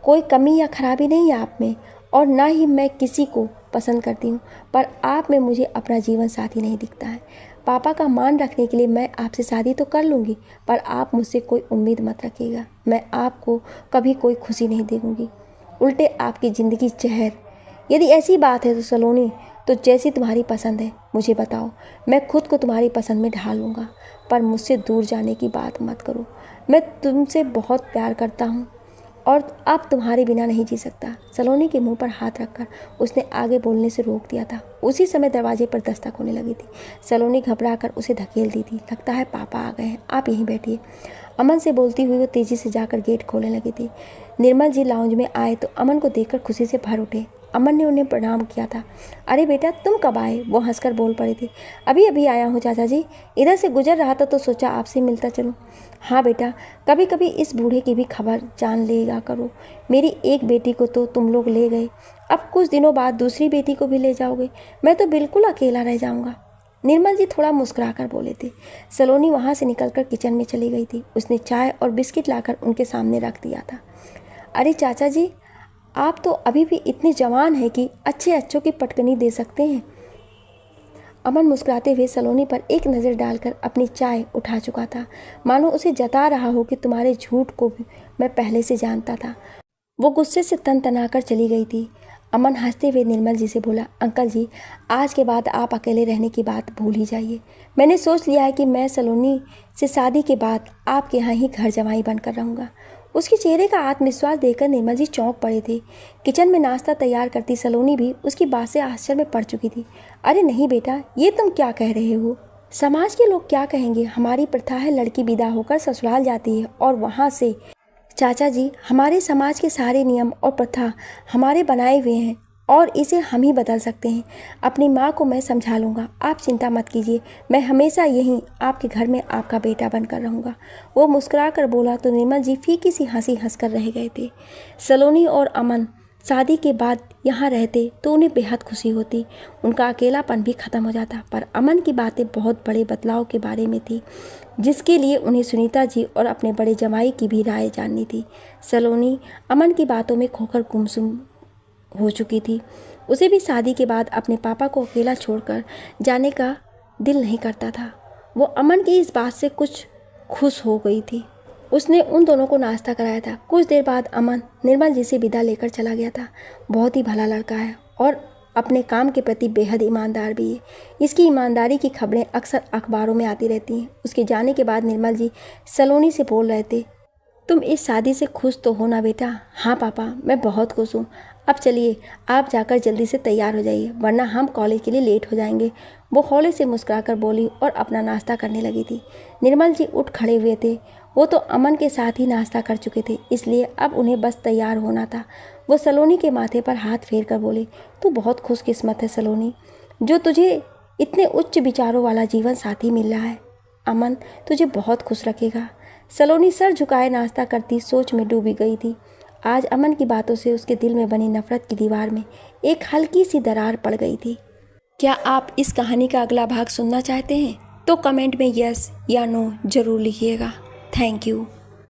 कोई कमी या खराबी नहीं है आप में, और ना ही मैं किसी को पसंद करती हूँ, पर आप में मुझे अपना जीवन साथी नहीं दिखता है। पापा का मान रखने के लिए मैं आपसे शादी तो कर लूँगी, पर आप मुझसे कोई उम्मीद मत रखिएगा। मैं आपको कभी कोई खुशी नहीं दूँगी, उल्टे आपकी ज़िंदगी जहर। यदि ऐसी बात है तो सलोनी, तो जैसी तुम्हारी पसंद है मुझे बताओ, मैं खुद को तुम्हारी पसंद में ढाल लूँगा, पर मुझसे दूर जाने की बात मत करो। मैं तुमसे बहुत प्यार करता हूँ और अब तुम्हारे बिना नहीं जी सकता। सलोनी के मुंह पर हाथ रखकर उसने आगे बोलने से रोक दिया था। उसी समय दरवाजे पर दस्तक होने लगी थी। सलोनी घबराकर उसे धकेल दी थी। लगता है पापा आ गए हैं, आप यहीं बैठिए। अमन से बोलती हुई वो तेजी से जाकर गेट खोलने लगी थी। निर्मल जी लाउंज में आए तो अमन को देखकर खुशी से भर उठे। अमन ने उन्हें प्रणाम किया था। अरे बेटा, तुम कब आए? वो हंसकर बोल पड़े थे। अभी अभी आया हूँ चाचा जी, इधर से गुजर रहा था तो सोचा आपसे मिलता चलूँ। हाँ बेटा, कभी कभी इस बूढ़े की भी खबर जान लेगा करो। मेरी एक बेटी को तो तुम लोग ले गए, अब कुछ दिनों बाद दूसरी बेटी को भी ले जाओगे। मैं तो बिल्कुल अकेला रह जाऊँगा। निर्मल जी थोड़ा मुस्कुराकर बोले थे। सलोनी वहाँ से निकलकर किचन में चली गई थी। उसने चाय और बिस्किट लाकर उनके सामने रख दिया था। अरे चाचा जी, आप तो अभी भी इतने जवान हैं कि अच्छे अच्छों की पटकनी दे सकते हैं। अमन मुस्कुराते हुए सलोनी पर एक नज़र डालकर अपनी चाय उठा चुका था, मानो उसे जता रहा हो कि तुम्हारे झूठ को भी मैं पहले से जानता था। वो गुस्से से तन तनाकर चली गई थी। अमन हंसते हुए निर्मल जी से बोला, अंकल जी, आज के बाद आप अकेले रहने की बात भूल ही जाइए। मैंने सोच लिया है कि मैं सलोनी से शादी के बाद आपके यहाँ ही घर जमाई बनकर रहूँगा। उसके चेहरे का आत्मविश्वास देखकर निर्मल जी चौंक पड़े थे। किचन में नाश्ता तैयार करती सलोनी भी उसकी बात से आश्चर्य में पड़ चुकी थी। अरे नहीं बेटा, ये तुम क्या कह रहे हो? समाज के लोग क्या कहेंगे? हमारी प्रथा है लड़की विदा होकर ससुराल जाती है और वहाँ से। चाचा जी, हमारे समाज के सारे नियम और प्रथा हमारे बनाए हुए हैं और इसे हम ही बदल सकते हैं। अपनी माँ को मैं समझा लूँगा, आप चिंता मत कीजिए। मैं हमेशा यहीं आपके घर में आपका बेटा बनकर रहूँगा। वो मुस्कुरा कर बोला तो निर्मल जी फीकी सी हंसी हंसकर रह गए थे। सलोनी और अमन शादी के बाद यहाँ रहते तो उन्हें बेहद खुशी होती, उनका अकेलापन भी ख़त्म हो जाता। पर अमन की बातें बहुत बड़े बदलाव के बारे में थी, जिसके लिए उन्हें सुनीता जी और अपने बड़े जमाई की भी राय जाननी थी। सलोनी अमन की बातों में खोकर गुमसुम हो चुकी थी। उसे भी शादी के बाद अपने पापा को अकेला छोड़कर जाने का दिल नहीं करता था। वो अमन की इस बात से कुछ खुश हो गई थी। उसने उन दोनों को नाश्ता कराया था। कुछ देर बाद अमन निर्मल जी से विदा लेकर चला गया था। बहुत ही भला लड़का है और अपने काम के प्रति बेहद ईमानदार भी है। इसकी ईमानदारी की खबरें अक्सर अखबारों में आती रहती हैं। उसके जाने के बाद निर्मल जी सलोनी से बोल रहे थे, तुम इस शादी से खुश तो हो ना बेटा? हाँ पापा, मैं बहुत खुश हूँ। अब चलिए आप जाकर जल्दी से तैयार हो जाइए, वरना हम कॉलेज के लिए लेट हो जाएंगे। वो हौले से मुस्कुराकर बोली और अपना नाश्ता करने लगी थी। निर्मल जी उठ खड़े हुए थे। वो तो अमन के साथ ही नाश्ता कर चुके थे, इसलिए अब उन्हें बस तैयार होना था। वो सलोनी के माथे पर हाथ फेर कर बोले, तू बहुत खुशकिस्मत है सलोनी, जो तुझे इतने उच्च विचारों वाला जीवन साथी मिल रहा है। अमन तुझे बहुत खुश रखेगा। सलोनी सर झुकाए नाश्ता करती सोच में डूबी गई थी। आज अमन की बातों से उसके दिल में बनी नफरत की दीवार में एक हल्की सी दरार पड़ गई थी। क्या आप इस कहानी का अगला भाग सुनना चाहते हैं? तो कमेंट में यस या नो जरूर लिखिएगा। Thank you.